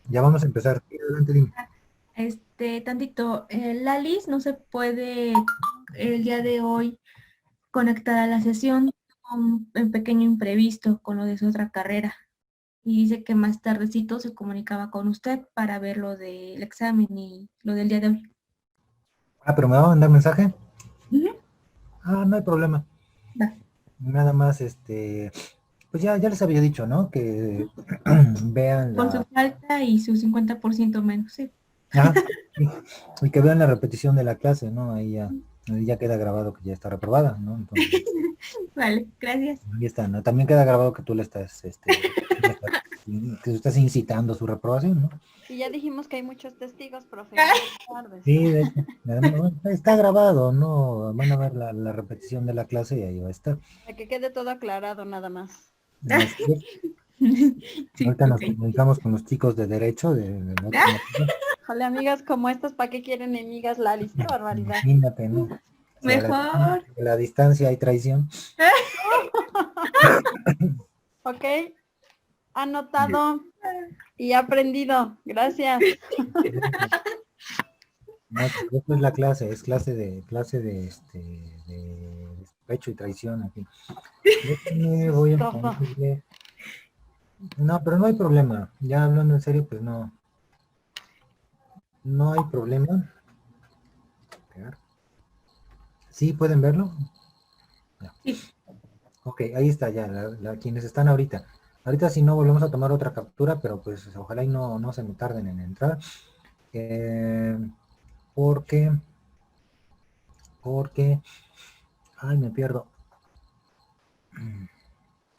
Ya vamos a empezar. Sí, adelante, dime. Tantito, la Liz no se puede el día de hoy conectar a la sesión con un pequeño imprevisto con lo de su otra carrera. Y dice que más tardecito se comunicaba con usted para ver lo del examen y lo del día de hoy. Ah, pero me va a mandar mensaje. Ujú. Ah, no hay problema. Va. Nada más, pues ya les había dicho, ¿no? Que vean Con su la, falta y su 50% menos, sí. ajá, y, y que vean la repetición de la clase, ¿no? Ahí ya queda grabado que ya está reprobada, ¿no? Entonces, Vale, gracias. ahí está, ¿no? También queda grabado que tú le estás, que estás incitando su reprobación, ¿no? Y ya dijimos que hay muchos testigos, profe. Buenas tardes. Sí, de hecho, además, está grabado, ¿no? Van a ver la repetición de la clase y ahí va a estar. Para que quede todo aclarado nada más. Así es. Sí, Ahorita nos ok. comunicamos con los chicos de derecho del último curso. Jole, amigas como estas, ¿para qué quieren enemigas, Lalis? Qué barbaridad. Imagínate, ¿no? O sea, Mejor. a la distancia hay traición. Ok, anotado y aprendido. Gracias. No, esto es la clase, es de despecho y traición, en fin. Déjenme, voy a Todo. ponerle. No, pero no hay problema. Ya hablando en serio, pues no, no hay problema. ¿Sí pueden verlo? Ya. Sí. Ok, ahí está ya, quienes están ahorita. Ahorita si no volvemos a tomar otra captura, pero pues ojalá y no se me tarden en entrar. Eh, porque, porque, ay, me pierdo.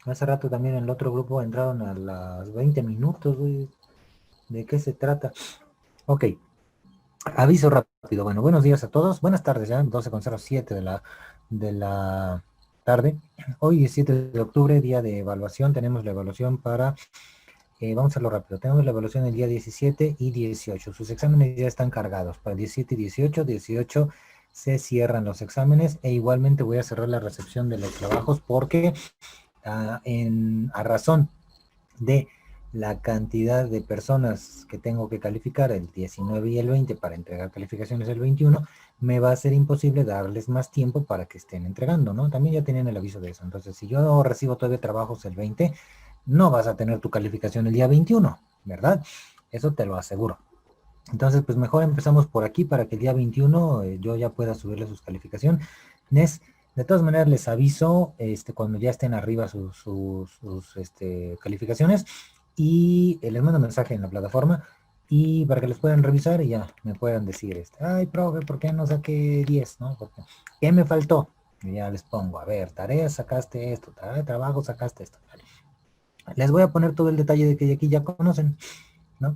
Hace rato también en el otro grupo entraron a las 20 minutos, güey. ¿De qué se trata? Ok, aviso rápido. Bueno, buenos días a todos. Buenas tardes ya, 12:07 de la tarde. Hoy 17 de octubre, día de evaluación. Tenemos la evaluación para, vamos a hacerlo rápido. Tenemos la evaluación el día 17 y 18. Sus exámenes ya están cargados para 17 y 18. 18 se cierran los exámenes e igualmente voy a cerrar la recepción de los trabajos porque a razón de la cantidad de personas que tengo que calificar el 19 y el 20 para entregar calificaciones el 21, me va a ser imposible darles más tiempo para que estén entregando, ¿no? También ya tenían el aviso de eso. Entonces, si yo recibo todavía trabajos el 20, no vas a tener tu calificación el día 21, ¿verdad? Eso te lo aseguro. Entonces, pues mejor empezamos por aquí para que el día 21 yo ya pueda subirle sus calificaciones. De todas maneras, les aviso cuando ya estén arriba sus calificaciones y les mando mensaje en la plataforma y para que les puedan revisar y ya me puedan decir, ay, profe, ¿por qué no saqué 10? ¿No? Porque, ¿qué me faltó? Y ya les pongo, a ver, tareas, sacaste esto, trabajo, sacaste esto. Vale. Les voy a poner todo el detalle de que aquí ya conocen, ¿no?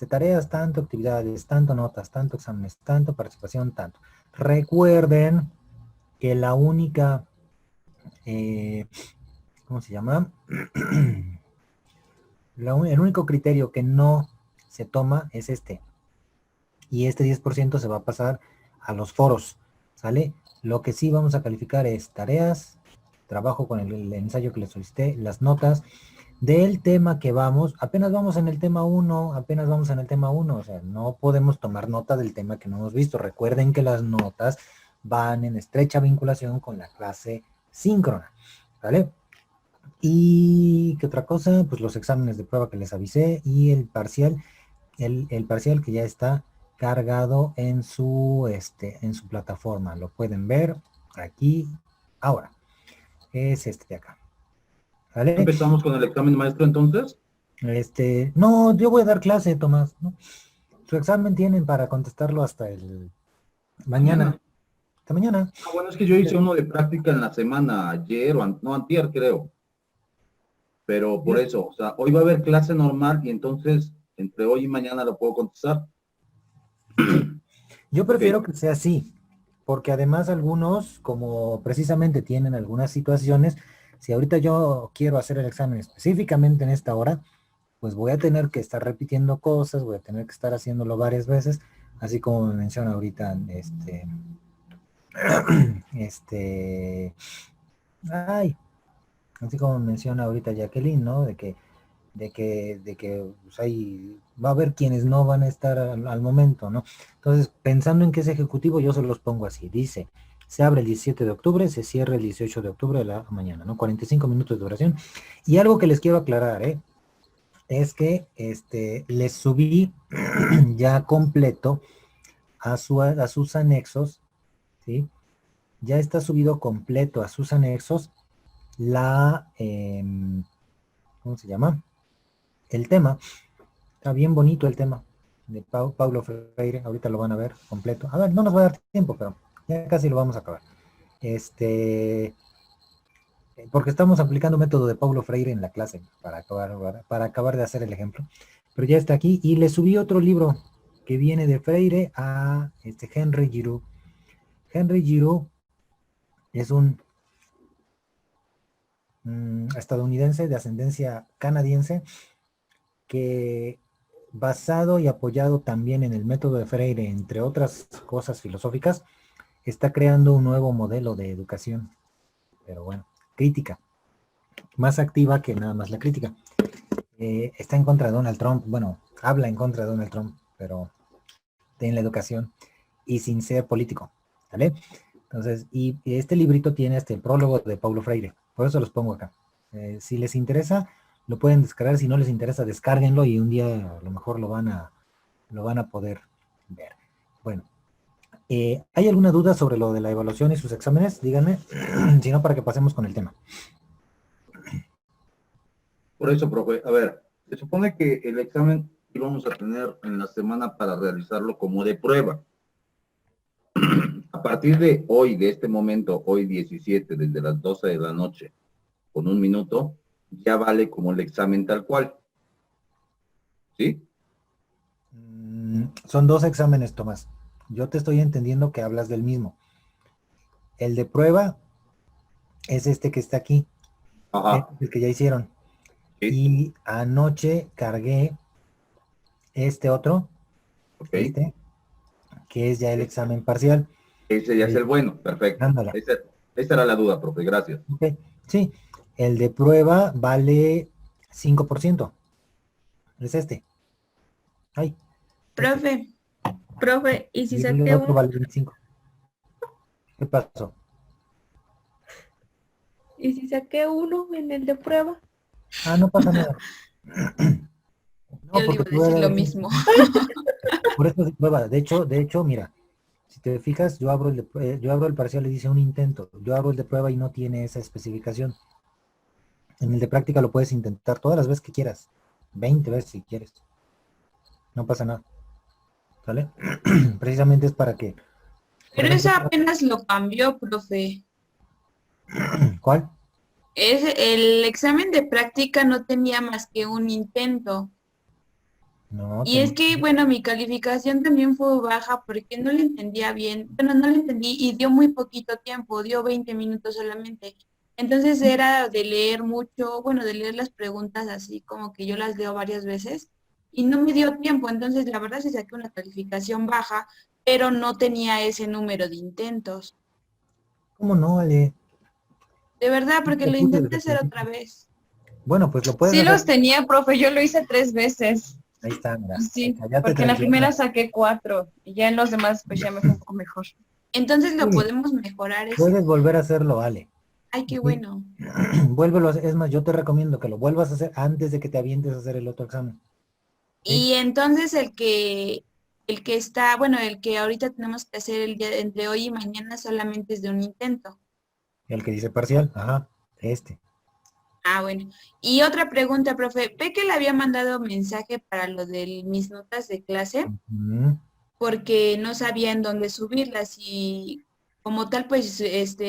Tareas, tanto, actividades, tanto, notas, tanto, exámenes, tanto, participación, tanto. Recuerden que la única, ¿cómo se llama? El único criterio que no se toma es este. Y este 10% se va a pasar a los foros, ¿sale? Lo que sí vamos a calificar es tareas, trabajo con el ensayo que les solicité, las notas, del tema que apenas vamos en el tema 1, o sea, no podemos tomar nota del tema que no hemos visto. Recuerden que las notas van en estrecha vinculación con la clase síncrona, ¿vale? Y qué otra cosa, pues los exámenes de prueba que les avisé y el parcial que ya está cargado en su plataforma. Lo pueden ver aquí ahora. Es este de acá. ¿Vale? Empezamos con el examen maestro entonces. No, yo voy a dar clase, Tomás, ¿no? Su examen tienen para contestarlo hasta el mañana. Mañana. Hasta mañana. Ah, bueno, es que yo hice uno de práctica en la semana, ayer o no, antier creo. Pero por eso, o sea, hoy va a haber clase normal y entonces entre hoy y mañana lo puedo contestar. Yo Ok, prefiero que sea así, porque además algunos, como precisamente tienen algunas situaciones, si ahorita yo quiero hacer el examen específicamente en esta hora, pues voy a tener que estar repitiendo cosas, voy a tener que estar haciéndolo varias veces, así como me menciona ahorita este, ay, así como menciona ahorita Jacqueline, ¿no? De que de que pues, va a haber quienes no van a estar al momento, ¿no? Entonces, pensando en que es ejecutivo, yo se los pongo así. Dice, se abre el 17 de octubre, se cierra el 18 de octubre de la mañana, ¿no? 45 minutos de duración. Y algo que les quiero aclarar, es que les subí ya completo a sus anexos, ¿sí? Ya está subido completo a sus anexos ¿cómo se llama? El tema. Está bien bonito el tema de Paulo Freire. Ahorita lo van a ver completo. A ver, no nos va a dar tiempo, pero ya casi lo vamos a acabar. Porque estamos aplicando un método de Paulo Freire en la clase para acabar de hacer el ejemplo. Pero ya está aquí y le subí otro libro que viene de Freire a Henry Giroux. Henry Giroux es un estadounidense de ascendencia canadiense que, basado y apoyado también en el método de Freire, entre otras cosas filosóficas, está creando un nuevo modelo de educación, pero bueno, crítica, más activa que nada más la crítica. Está en contra de Donald Trump, bueno, habla en contra de Donald Trump, pero en la educación y sin ser político, ¿vale? Entonces, y este librito tiene el prólogo de Paulo Freire, por eso los pongo acá. Si les interesa, lo pueden descargar, si no les interesa, descárguenlo y un día a lo mejor lo van a poder ver. Bueno, ¿hay alguna duda sobre lo de la evaluación y sus exámenes? Díganme, si no, para que pasemos con el tema. Por eso, profe, a ver, se supone que el examen íbamos a tener en la semana para realizarlo como de prueba. A partir de hoy, de este momento, hoy 17, desde las 12 de la noche, con 1 minuto, ya vale como el examen tal cual. ¿Sí? Son dos exámenes, Tomás. Yo te estoy entendiendo que hablas del mismo. El de prueba es este que está aquí. Ajá. Es el que ya hicieron. Sí. Y anoche cargué este otro, Ok. Que es ya el examen parcial. Ese ya es el bueno, perfecto. Ándale. Esa era la duda, profe, gracias. Okay. Sí, el de prueba vale 5%. Es este. Ay. Profe, ¿y si Y el saqué otro un, vale 25. ¿Qué pasó? y si saqué uno en el de prueba? Ah, no pasa nada. Yo No, le iba porque a tú decir lo eres... mismo. Por eso es de prueba. De hecho, mira, si te fijas, yo abro el parcial y dice un intento. Yo abro el de prueba y no tiene esa especificación. En el de práctica lo puedes intentar todas las veces que quieras. 20 veces si quieres. No pasa nada. ¿Sale? Precisamente es para que, por Pero eso ejemplo, apenas lo cambió, profe. ¿cuál? El examen de práctica no tenía más que un intento. No, Y es que, bueno, mi calificación también fue baja porque no le entendía bien. Bueno, no le entendí y dio muy poquito tiempo, dio 20 minutos solamente. Entonces era de leer mucho, bueno, de leer las preguntas así como que yo las leo varias veces y no me dio tiempo. Entonces, la verdad sí saqué una calificación baja, pero no tenía ese número de intentos. ¿Cómo no, Ale? De verdad, porque Te lo puse intenté desde el hacer otra principio. vez. Bueno, pues lo puedes Sí hacer. los tenía, profe, yo lo hice 3 veces. Ahí está, mira. Ahí Sí, está, ya te porque en la traicioné. primera saqué 4 y ya en los demás pues ya me fue un poco mejor. Entonces lo Sí, podemos mejorar eso. puedes volver a hacerlo, Ale. Ay, qué Sí. bueno. Vuélvelo a hacer. Es más, yo te recomiendo que lo vuelvas a hacer antes de que te avientes a hacer el otro examen. ¿Sí? Y entonces el que está, bueno, el que ahorita tenemos que hacer el día entre hoy y mañana solamente es de un intento. El que dice parcial, ajá, este. Ah, bueno. Y otra pregunta, profe, ¿ve que le había mandado mensaje para lo de mis notas de clase? Ujú. Porque no sabía en dónde subirlas y como tal, pues,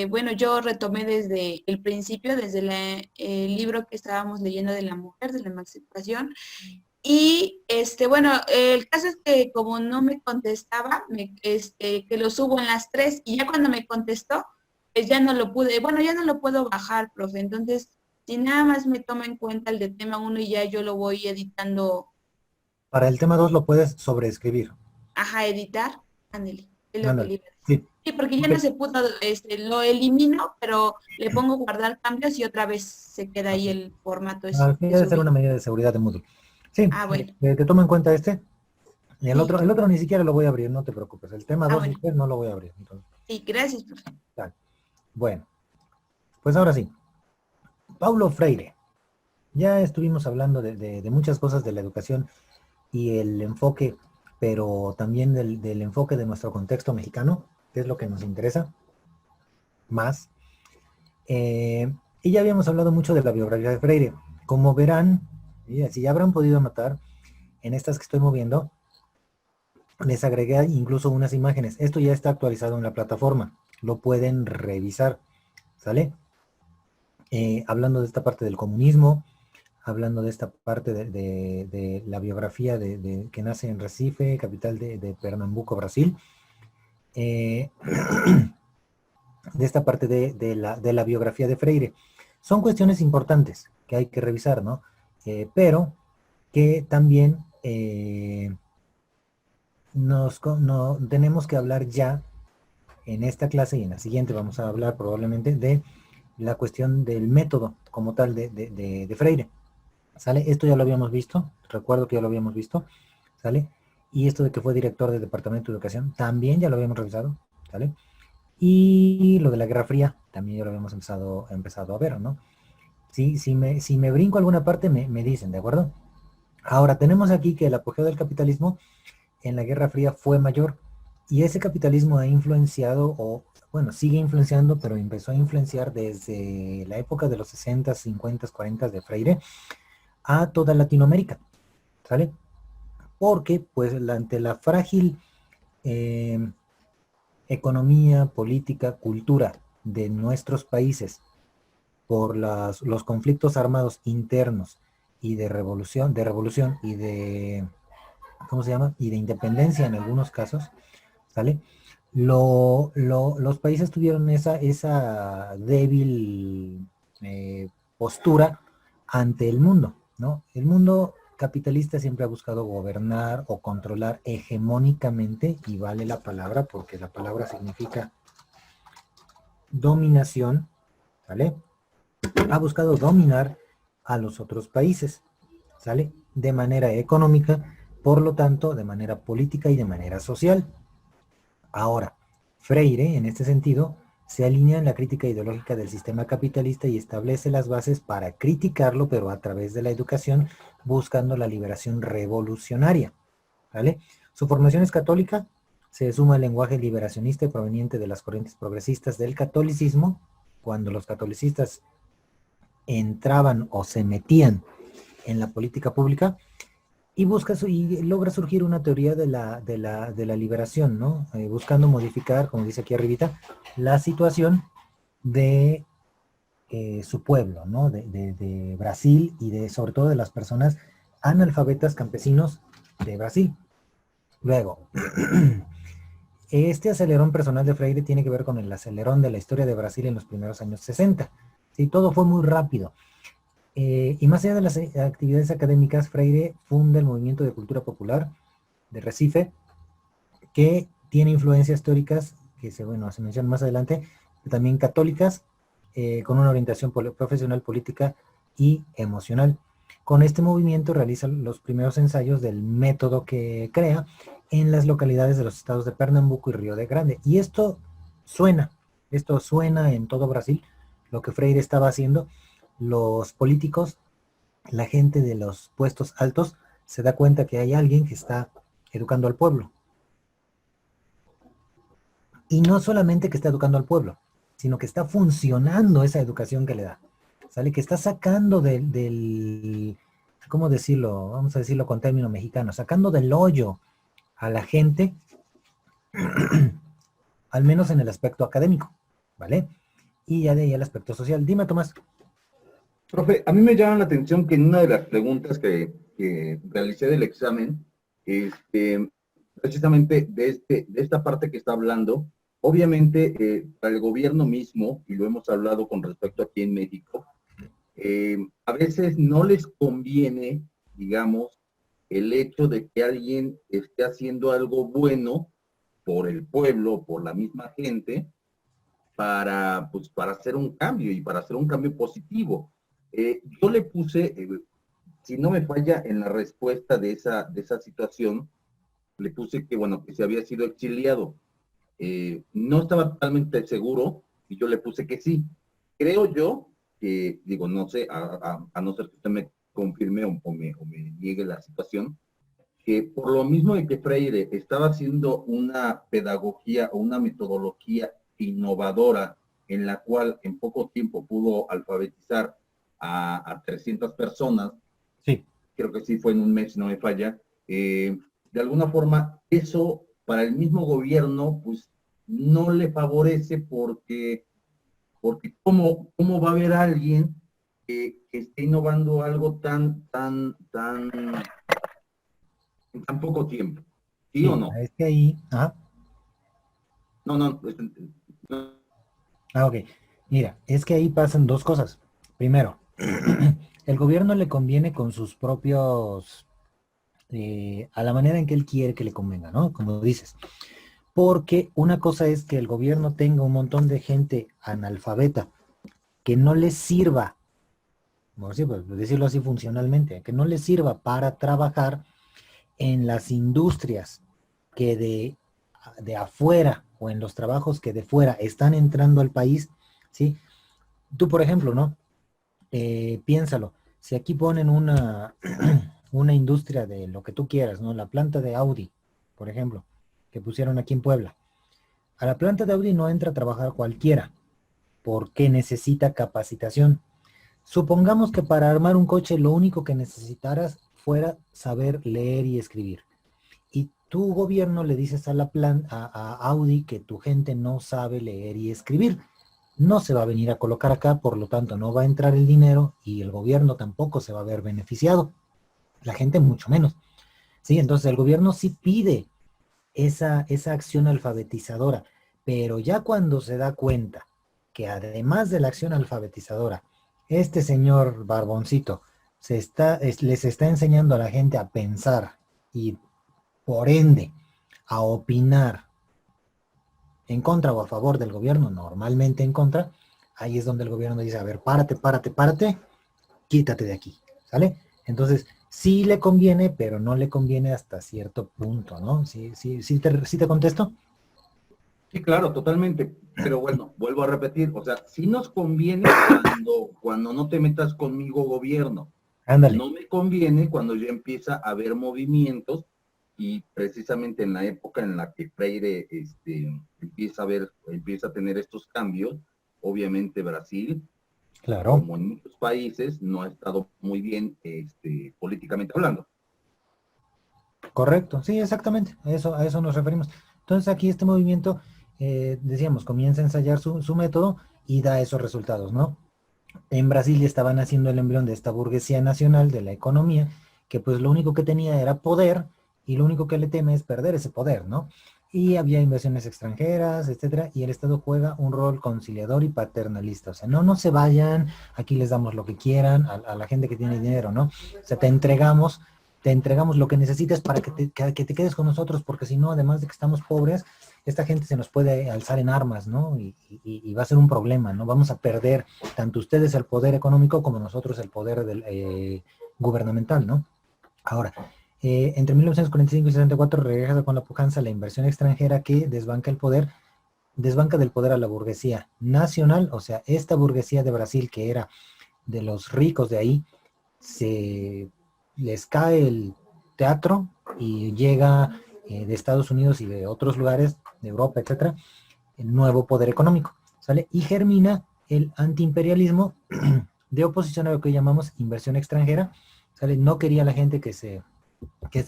bueno, yo retomé desde el principio, desde el libro que estábamos leyendo de la mujer, de la emancipación. Y bueno, el caso es que como no me contestaba, que lo subo en las 3 y ya cuando me contestó, pues ya no lo pude, bueno, ya no lo puedo bajar, profe. Entonces, si nada más me toma en cuenta el de tema 1 y ya yo lo voy editando, Para el tema 2 lo puedes sobreescribir. ajá, editar, ándale, Es lo que Ándale. le iba a decir. Sí. Sí, porque ya Ok. no se pudo, lo elimino, pero le pongo guardar cambios y otra vez se queda ahí el formato Sí, de debe ser subir. una medida de seguridad de Moodle. Sí, Ah, bueno, te tomo en cuenta este. Y sí, el otro ni siquiera lo voy a abrir, no te preocupes. El tema ah, 2 y bueno, 3 no lo voy a abrir. Entonces, sí, gracias, profe. tal. Bueno, pues ahora sí. Paulo Freire. Ya estuvimos hablando de muchas cosas de la educación y el enfoque, pero también del enfoque de nuestro contexto mexicano, que es lo que nos interesa más. Y ya habíamos hablado mucho de la biografía de Freire. Como verán, si ya habrán podido notar, en estas que estoy moviendo, les agregué incluso unas imágenes. Esto ya está actualizado en la plataforma. Lo pueden revisar, ¿sale? Hablando de esta parte del comunismo, hablando de esta parte de la biografía que nace en Recife, capital de Pernambuco, Brasil. De esta parte de la biografía de Freire. Son cuestiones importantes que hay que revisar, ¿no? Pero que también tenemos que hablar ya en esta clase y en la siguiente vamos a hablar probablemente de la cuestión del método como tal de Freire. ¿Sale? Esto ya lo habíamos visto, recuerdo que ya lo habíamos visto, ¿sale? Y esto de que fue director del Departamento de Educación, también ya lo habíamos revisado, ¿sale? Y lo de la Guerra Fría, también ya lo habíamos empezado a ver, ¿no? Sí, si me brinco alguna parte, me dicen, ¿de acuerdo? Ahora, tenemos aquí que el apogeo del capitalismo en la Guerra Fría fue mayor y ese capitalismo ha influenciado, o bueno, sigue influenciando, pero empezó a influenciar desde la época de los 60, 50, 40 de Freire a toda Latinoamérica, ¿sale? Porque, pues, ante la frágil economía, política, cultura de nuestros países por los conflictos armados internos y de revolución y de, ¿cómo se llama? Y de independencia en algunos casos, ¿sale? Los países tuvieron esa débil postura ante el mundo, ¿no? El mundo capitalista siempre ha buscado gobernar o controlar hegemónicamente, y vale la palabra porque la palabra significa dominación, ¿vale? Ha buscado dominar a los otros países, ¿sale? De manera económica, por lo tanto, de manera política y de manera social. Ahora, Freire, en este sentido, se alinea en la crítica ideológica del sistema capitalista y establece las bases para criticarlo, pero a través de la educación, buscando la liberación revolucionaria, ¿vale? Su formación es católica, se suma al lenguaje liberacionista proveniente de las corrientes progresistas del catolicismo, cuando los catolicistas entraban o se metían en la política pública, y y logra surgir una teoría de la liberación, ¿no? Buscando modificar, como dice aquí arribita, la situación de su pueblo, ¿no? De Brasil y sobre todo de las personas analfabetas campesinos de Brasil. Luego, este acelerón personal de Freire tiene que ver con el acelerón de la historia de Brasil en los primeros años 60. Sí, todo fue muy rápido. Y más allá de las actividades académicas, Freire funda el movimiento de cultura popular de Recife, que tiene influencias teóricas, que se mencionan más adelante, también católicas, con una orientación profesional, política y emocional. Con este movimiento realiza los primeros ensayos del método que crea en las localidades de los estados de Pernambuco y Río de Grande. Y esto suena en todo Brasil, lo que Freire estaba haciendo. Los políticos, la gente de los puestos altos, se da cuenta que hay alguien que está educando al pueblo. Y no solamente que está educando al pueblo, sino que está funcionando esa educación que le da. ¿Sale? Que está sacando ¿cómo decirlo? Vamos a decirlo con término mexicano, sacando del hoyo a la gente, al menos en el aspecto académico, ¿vale? Y ya de ahí el aspecto social. Dime, Tomás. Profe, a mí me llama la atención que en una de las preguntas que realicé del examen, precisamente de esta parte que está hablando, obviamente para el gobierno mismo, y lo hemos hablado con respecto aquí en México, a veces no les conviene, digamos, el hecho de que alguien esté haciendo algo bueno por el pueblo, por la misma gente, para, pues, para hacer un cambio y para hacer un cambio positivo. Yo le puse, si no me falla en la respuesta de esa situación, le puse que, bueno, que se había sido exiliado. No estaba totalmente seguro y yo le puse que sí. Creo yo que, digo, no sé, a no ser que usted me confirme o me niegue la situación, que por lo mismo de que Freire estaba haciendo una pedagogía o una metodología innovadora en la cual en poco tiempo pudo alfabetizar a 300 personas, Sí. creo que sí fue en un mes, si no me falla, de alguna forma eso para el mismo gobierno pues no le favorece porque ¿cómo va a haber alguien que esté innovando algo en tan poco tiempo? ¿Sí o Sí, no? es que ahí, ajá. No, no, no. Ah, ok. Mira, es que ahí pasan dos cosas. Primero, el gobierno le conviene con sus propios, a la manera en que él quiere que le convenga, ¿no? Como dices. Porque una cosa es que el gobierno tenga un montón de gente analfabeta que no les sirva, por decirlo así funcionalmente, que no les sirva para trabajar en las industrias que de afuera o en los trabajos que de fuera están entrando al país, ¿sí? Tú, por ejemplo, ¿no? Piénsalo, si aquí ponen una industria de lo que tú quieras, ¿no? La planta de Audi, por ejemplo, que pusieron aquí en Puebla. A la planta de Audi no entra a trabajar cualquiera, porque necesita capacitación. Supongamos que para armar un coche lo único que necesitaras fuera saber leer y escribir. Y tu gobierno le dices a Audi que tu gente no sabe leer y escribir. No se va a venir a colocar acá, por lo tanto no va a entrar el dinero y el gobierno tampoco se va a ver beneficiado. La gente mucho menos. ¿Sí? Entonces el gobierno sí pide esa acción alfabetizadora, pero ya cuando se da cuenta que además de la acción alfabetizadora, este señor Barboncito les está enseñando a la gente a pensar y por ende a opinar en contra o a favor del gobierno, normalmente en contra, ahí es donde el gobierno dice, a ver, párate, quítate de aquí, ¿sale? Entonces, sí le conviene, pero no le conviene hasta cierto punto, ¿no? ¿Sí te contesto? Sí, claro, totalmente. Pero bueno, vuelvo a repetir, o sea, sí nos conviene cuando no te metas conmigo, gobierno. Ándale, No me conviene cuando ya empieza a haber movimientos y precisamente en la época en la que Freire empieza a tener estos cambios, obviamente Brasil, claro, como en muchos países, no ha estado muy bien políticamente hablando. correcto, sí, exactamente, a eso nos referimos. Entonces aquí este movimiento, decíamos, comienza a ensayar su método y da esos resultados, ¿no? En Brasil ya estaban haciendo el embrión de esta burguesía nacional de la economía, que pues lo único que tenía era poder y lo único que le teme es perder ese poder, ¿no? Y había inversiones extranjeras, etcétera, y el Estado juega un rol conciliador y paternalista. O sea, no se vayan, aquí les damos lo que quieran a la gente que tiene dinero, ¿no? O sea, te entregamos lo que necesites para que te quedes con nosotros, porque si no, además de que estamos pobres, esta gente se nos puede alzar en armas, ¿no? Y va a ser un problema, ¿no? Vamos a perder tanto ustedes el poder económico como nosotros el poder gubernamental, ¿no? Ahora, entre 1945 y 64 regresa con la pujanza la inversión extranjera que desbanca del poder a la burguesía nacional, o sea, esta burguesía de Brasil que era de los ricos de ahí, se les cae el teatro y llega de Estados Unidos y de otros lugares, de Europa, etcétera, el nuevo poder económico, ¿sale? Y germina el antiimperialismo de oposición a lo que llamamos inversión extranjera, ¿sale? No quería la gente que se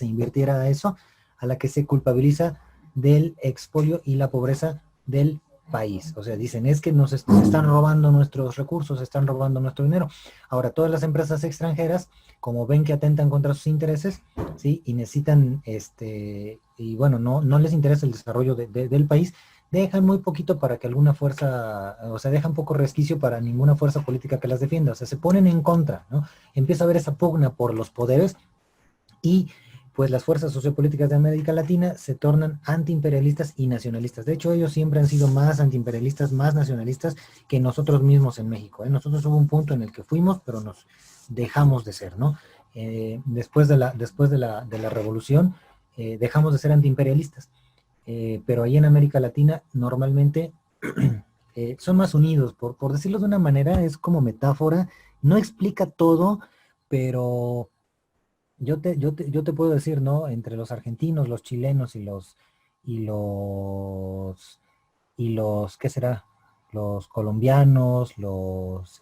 invirtiera a eso, a la que se culpabiliza del expolio y la pobreza del país. O sea, dicen, es que nos están robando nuestros recursos, están robando nuestro dinero. Ahora, todas las empresas extranjeras, como ven que atentan contra sus intereses, ¿sí? Y necesitan, y bueno, no les interesa el desarrollo del país, dejan muy poquito para que alguna fuerza, o sea, dejan poco resquicio para ninguna fuerza política que las defienda, o sea, se ponen en contra, ¿no? Empieza a haber esa pugna por los poderes y pues las fuerzas sociopolíticas de América Latina se tornan antiimperialistas y nacionalistas. De hecho, ellos siempre han sido más antiimperialistas, más nacionalistas que nosotros mismos en México. Nosotros hubo un punto en el que fuimos, pero nos dejamos de ser, ¿no? Después de la revolución, dejamos de ser antiimperialistas. Pero ahí en América Latina, normalmente son más unidos, por decirlo de una manera, es como metáfora, no explica todo, pero yo te puedo decir, ¿no? Entre los argentinos, los chilenos ¿qué será? Los colombianos, los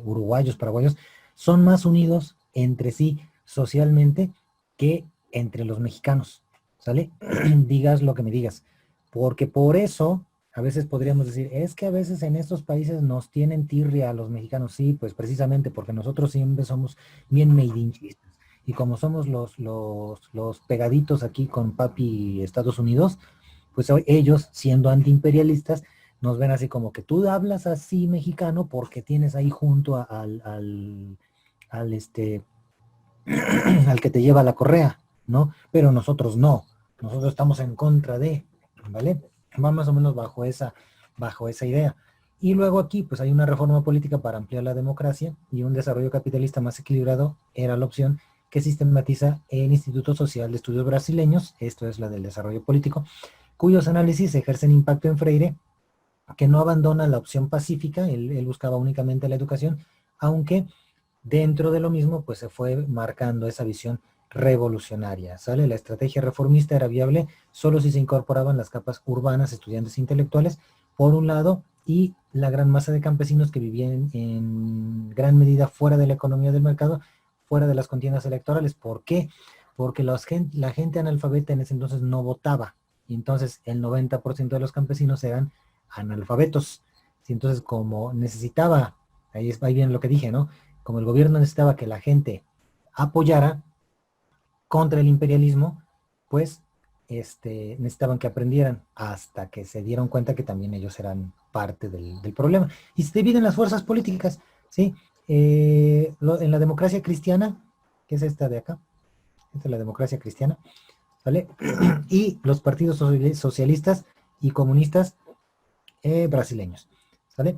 uruguayos, paraguayos, son más unidos entre sí socialmente que entre los mexicanos, ¿sale? Digas lo que me digas, porque por eso a veces podríamos decir, es que a veces en estos países nos tienen tirria a los mexicanos. Sí, pues precisamente porque nosotros siempre somos bien made-in-chistas. Y como somos los pegaditos aquí con papi Estados Unidos, pues ellos, siendo antiimperialistas, nos ven así como que tú hablas así mexicano porque tienes ahí junto al que te lleva la correa, ¿no? Pero nosotros no. Nosotros estamos en contra de, ¿vale? Va más o menos bajo esa idea. Y luego aquí, pues hay una reforma política para ampliar la democracia y un desarrollo capitalista más equilibrado era la opción que sistematiza el Instituto Social de Estudios Brasileños, esto es la del desarrollo político, cuyos análisis ejercen impacto en Freire, que no abandona la opción pacífica, él buscaba únicamente la educación, aunque dentro de lo mismo, pues se fue marcando esa visión revolucionaria, ¿sale? La estrategia reformista era viable solo si se incorporaban las capas urbanas, estudiantes intelectuales, por un lado, y la gran masa de campesinos que vivían en gran medida fuera de la economía del mercado, fuera de las contiendas electorales. ¿Por qué? Porque la gente analfabeta en ese entonces no votaba, y entonces el 90% de los campesinos eran analfabetos. Y entonces como necesitaba, ahí viene lo que dije, ¿no? Como el gobierno necesitaba que la gente apoyara contra el imperialismo, pues necesitaban que aprendieran hasta que se dieron cuenta que también ellos eran parte del problema. Y se dividen las fuerzas políticas, ¿sí? En la democracia cristiana, que es esta de acá, esta es la democracia cristiana, ¿vale? Y los partidos socialistas y comunistas brasileños, ¿vale?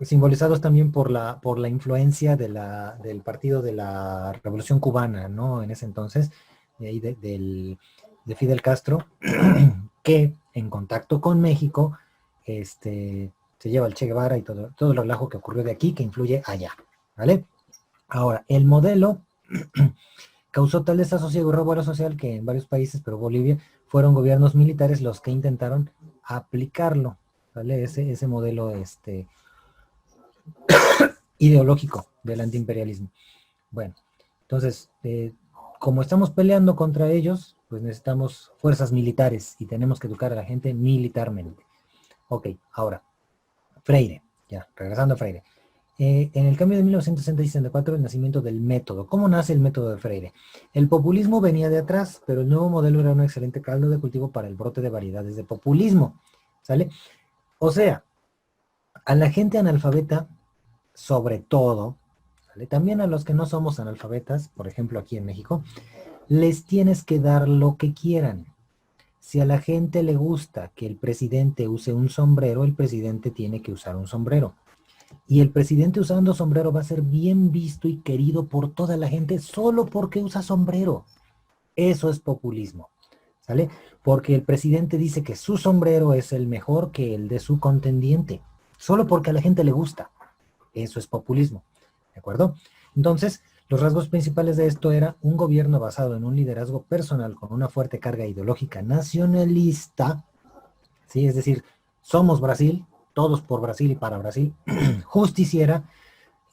Simbolizados también por la influencia del partido de la Revolución Cubana, ¿no? En ese entonces, de Fidel Castro, que en contacto con México, se lleva el Che Guevara y todo el relajo que ocurrió de aquí, que influye allá, ¿vale? Ahora, el modelo causó tal desasosiego y revuelo social que en varios países, pero Bolivia, fueron gobiernos militares los que intentaron aplicarlo, ¿vale? Ese modelo, ideológico del antiimperialismo. Bueno, entonces, como estamos peleando contra ellos, pues necesitamos fuerzas militares y tenemos que educar a la gente militarmente. Ok, ahora, Freire, ya, regresando a Freire. En el cambio de 1964, el nacimiento del método. ¿Cómo nace el método de Freire? El populismo venía de atrás, pero el nuevo modelo era un excelente caldo de cultivo para el brote de variedades de populismo, ¿sale? O sea, a la gente analfabeta, sobre todo, ¿vale? También a los que no somos analfabetas, por ejemplo aquí en México, les tienes que dar lo que quieran. Si a la gente le gusta que el presidente use un sombrero, el presidente tiene que usar un sombrero. Y el presidente usando sombrero va a ser bien visto y querido por toda la gente solo porque usa sombrero. Eso es populismo, ¿sale? Porque el presidente dice que su sombrero es el mejor que el de su contendiente, solo porque a la gente le gusta. Eso es populismo, ¿de acuerdo? Entonces, los rasgos principales de esto era un gobierno basado en un liderazgo personal con una fuerte carga ideológica nacionalista, ¿sí? Es decir, somos Brasil, todos por Brasil y para Brasil, justiciera,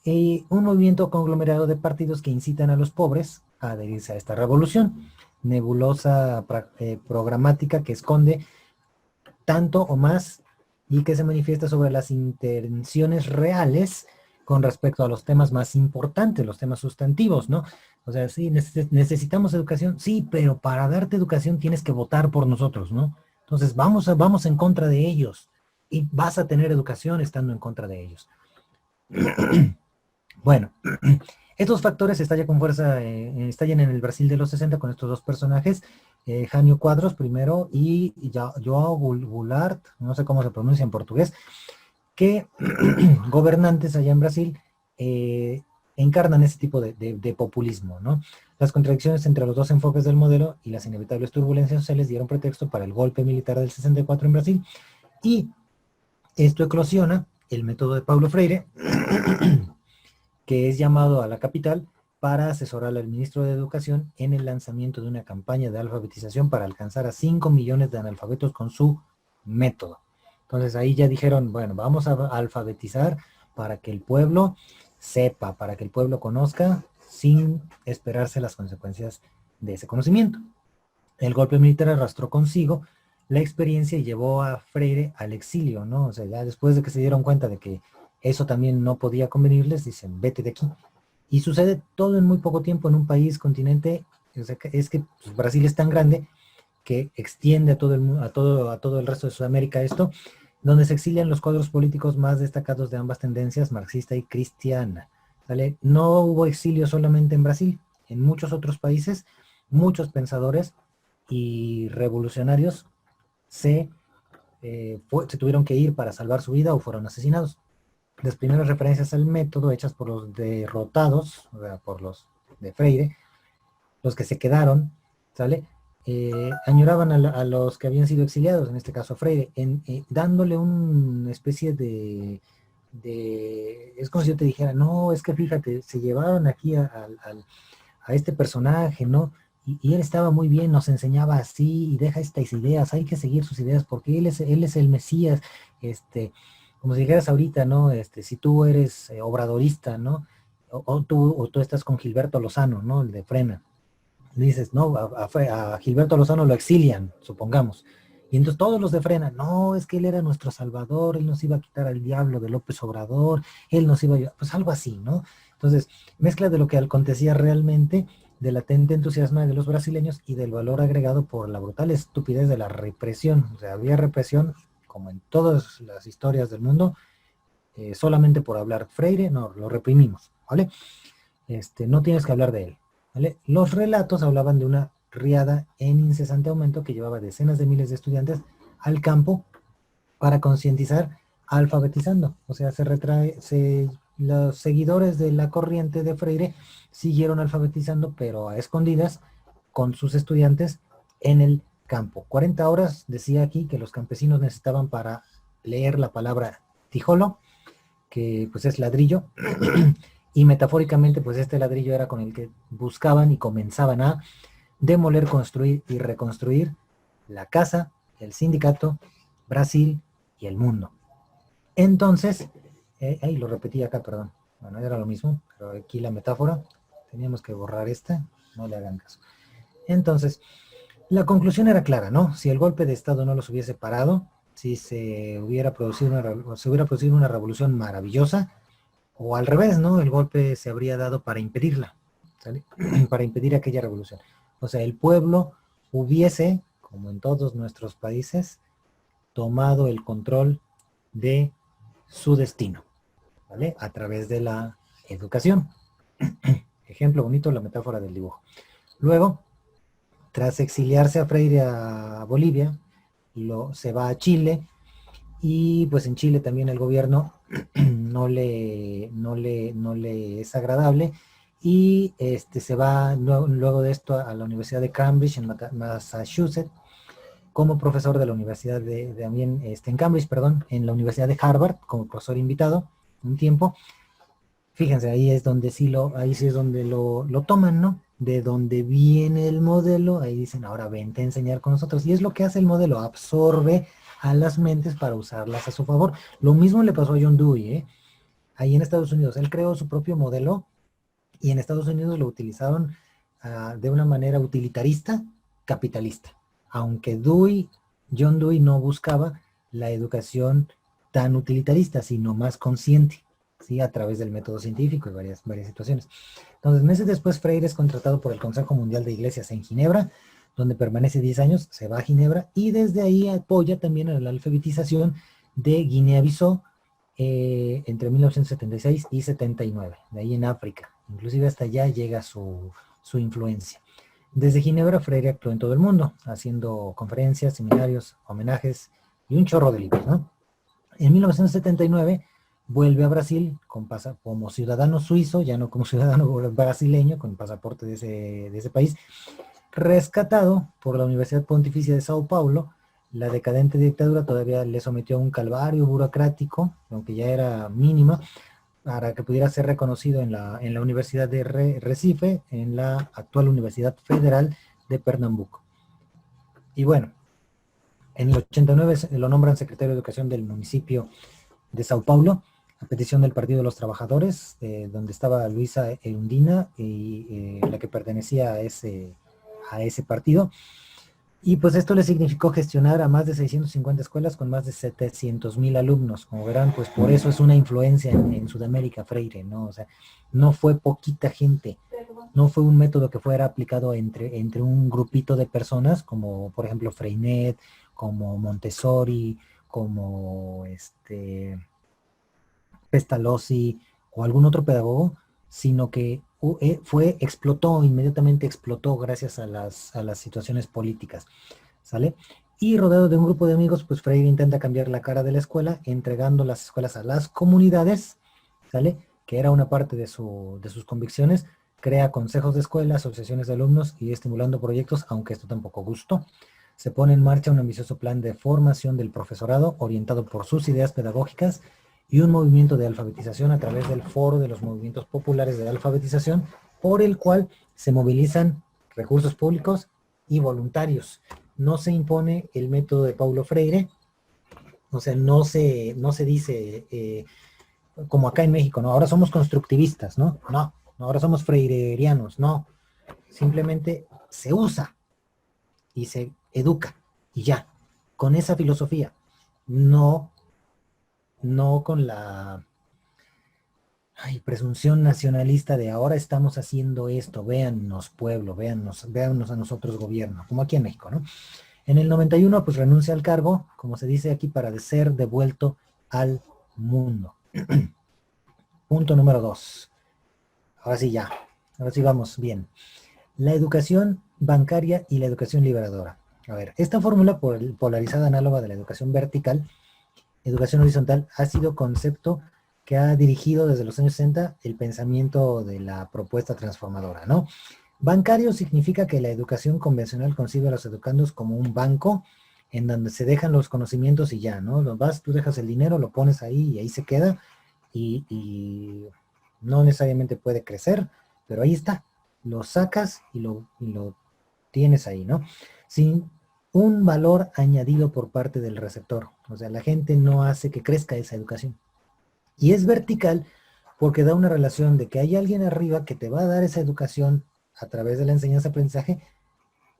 y un movimiento conglomerado de partidos que incitan a los pobres a adherirse a esta revolución, nebulosa programática que esconde tanto o más y que se manifiesta sobre las intenciones reales con respecto a los temas más importantes, los temas sustantivos, ¿no? O sea, sí, necesitamos educación, sí, pero para darte educación tienes que votar por nosotros, ¿no? Entonces vamos en contra de ellos y vas a tener educación estando en contra de ellos. Bueno, Estos factores estallan con fuerza, estallan en el Brasil de los 60 con estos dos personajes, Jânio Quadros primero y João Goulart, no sé cómo se pronuncia en portugués, que gobernantes allá en Brasil encarnan ese tipo de populismo, ¿no? Las contradicciones entre los dos enfoques del modelo y las inevitables turbulencias sociales dieron pretexto para el golpe militar del 64 en Brasil, y esto eclosiona el método de Paulo Freire, que es llamado a la capital para asesorar al ministro de Educación en el lanzamiento de una campaña de alfabetización para alcanzar a 5 millones de analfabetos con su método. Entonces ahí ya dijeron, bueno, vamos a alfabetizar para que el pueblo sepa, para que el pueblo conozca sin esperarse las consecuencias de ese conocimiento. El golpe militar arrastró consigo la experiencia y llevó a Freire al exilio, ¿no? O sea, ya después de que se dieron cuenta de que eso también no podía convenirles, dicen, vete de aquí. Y sucede todo en muy poco tiempo en un país, continente, o sea, es que pues, Brasil es tan grande que extiende a todo el resto de Sudamérica esto, donde se exilian los cuadros políticos más destacados de ambas tendencias, marxista y cristiana. ¿Vale? No hubo exilio solamente en Brasil, en muchos otros países, muchos pensadores y revolucionarios se tuvieron que ir para salvar su vida o fueron asesinados. Las primeras referencias al método hechas por los derrotados, o sea, por los de Freire, los que se quedaron, ¿sale? Añoraban a los que habían sido exiliados, en este caso a Freire, dándole una especie de... Es como si yo te dijera, no, es que fíjate, se llevaron aquí a este personaje, ¿no? Y él estaba muy bien, nos enseñaba así, y deja estas ideas, hay que seguir sus ideas, porque él es el Mesías, como si dijeras ahorita, ¿no? Si tú eres obradorista, ¿no? O tú estás con Gilberto Lozano, ¿no? El de Frena. Dices, no, a Gilberto Lozano lo exilian, supongamos. Y entonces todos los de Frena, no, es que él era nuestro salvador, él nos iba a quitar al diablo de López Obrador, él nos iba a ayudar, pues algo así, ¿no? Entonces, mezcla de lo que acontecía realmente, del latente entusiasmo de los brasileños y del valor agregado por la brutal estupidez de la represión. O sea, había represión, como en todas las historias del mundo, solamente por hablar Freire, no, lo reprimimos, ¿vale? No tienes que hablar de él, ¿vale? Los relatos hablaban de una riada en incesante aumento que llevaba decenas de miles de estudiantes al campo para concientizar, alfabetizando. O sea, los seguidores de la corriente de Freire siguieron alfabetizando, pero a escondidas, con sus estudiantes en el campo. 40 horas, decía aquí, que los campesinos necesitaban para leer la palabra tijolo, que pues es ladrillo, y metafóricamente pues este ladrillo era con el que buscaban y comenzaban a demoler, construir y reconstruir la casa, el sindicato, Brasil y el mundo. Entonces, lo repetí acá, perdón, bueno, era lo mismo, pero aquí la metáfora, teníamos que borrar esta, no le hagan caso. Entonces, la conclusión era clara, ¿no? Si el golpe de Estado no los hubiese parado, si se hubiera producido una revolución maravillosa, o al revés, ¿no? El golpe se habría dado para impedirla, ¿sale? Para impedir aquella revolución. O sea, el pueblo hubiese, como en todos nuestros países, tomado el control de su destino, ¿vale? A través de la educación. Ejemplo bonito, la metáfora del dibujo. Luego, tras exiliarse a Freire a Bolivia, se va a Chile, y pues en Chile también el gobierno no le es agradable, y se va luego de esto a la Universidad de Cambridge en Massachusetts como profesor de la Universidad en Cambridge, en la Universidad de Harvard como profesor invitado un tiempo. Fíjense, ahí sí es donde lo toman, ¿no? De donde viene el modelo, ahí dicen, ahora vente a enseñar con nosotros. Y es lo que hace el modelo, absorbe a las mentes para usarlas a su favor. Lo mismo le pasó a John Dewey, ahí en Estados Unidos. Él creó su propio modelo y en Estados Unidos lo utilizaron de una manera utilitarista, capitalista. Aunque John Dewey no buscaba la educación tan utilitarista, sino más consciente, ¿sí? A través del método científico y varias situaciones. Entonces, meses después, Freire es contratado por el Consejo Mundial de Iglesias en Ginebra, donde permanece 10 años, se va a Ginebra, y desde ahí apoya también a la alfabetización de Guinea-Bissau entre 1976 y 79, de ahí en África, Inclusive hasta allá llega su influencia. Desde Ginebra, Freire actuó en todo el mundo, haciendo conferencias, seminarios, homenajes y un chorro de libros, ¿no? En 1979 vuelve a Brasil como ciudadano suizo, ya no como ciudadano brasileño, con pasaporte de ese país, rescatado por la Universidad Pontificia de Sao Paulo. La decadente dictadura todavía le sometió a un calvario burocrático, aunque ya era mínima, para que pudiera ser reconocido en la Universidad de Recife, en la actual Universidad Federal de Pernambuco. Y bueno, en el 89 lo nombran secretario de Educación del municipio de Sao Paulo, a petición del Partido de los Trabajadores, donde estaba Luisa Erundina, y la que pertenecía a ese partido. Y pues esto le significó gestionar a más de 650 escuelas con más de 700,000 alumnos. Como verán, pues por eso es una influencia en Sudamérica, Freire, ¿no? O sea, no fue poquita gente, no fue un método que fuera aplicado entre un grupito de personas, como por ejemplo Freinet, como Montessori, como Pestalozzi o algún otro pedagogo, sino que inmediatamente explotó gracias a las situaciones políticas, ¿sale? Y rodeado de un grupo de amigos, pues Freire intenta cambiar la cara de la escuela, entregando las escuelas a las comunidades, ¿sale? Que era una parte de sus convicciones. Crea consejos de escuela, asociaciones de alumnos y estimulando proyectos, aunque esto tampoco gustó. Se pone en marcha un ambicioso plan de formación del profesorado orientado por sus ideas pedagógicas y un movimiento de alfabetización a través del Foro de los Movimientos Populares de Alfabetización, por el cual se movilizan recursos públicos y voluntarios. No se impone el método de Paulo Freire, o sea, no se dice, como acá en México, ¿no? Ahora somos constructivistas, ¿no? No, ahora somos freirerianos, no. Simplemente se usa y se educa, y ya, con esa filosofía. No con la presunción nacionalista de ahora estamos haciendo esto, véannos pueblo, véannos a nosotros gobierno, como aquí en México, ¿no? En el 91 pues renuncia al cargo, como se dice aquí, para ser devuelto al mundo. Punto número 2. Ahora sí vamos bien. La educación bancaria y la educación liberadora. A ver, esta fórmula polarizada análoga de la educación vertical, educación horizontal, ha sido concepto que ha dirigido desde los años 60 el pensamiento de la propuesta transformadora, ¿no? Bancario significa que la educación convencional concibe a los educandos como un banco en donde se dejan los conocimientos y ya, ¿no? Tú dejas el dinero, lo pones ahí y ahí se queda y no necesariamente puede crecer, pero ahí está. Lo sacas y lo tienes ahí, ¿no? Sin un valor añadido por parte del receptor. O sea, la gente no hace que crezca esa educación. Y es vertical porque da una relación de que hay alguien arriba que te va a dar esa educación a través de la enseñanza-aprendizaje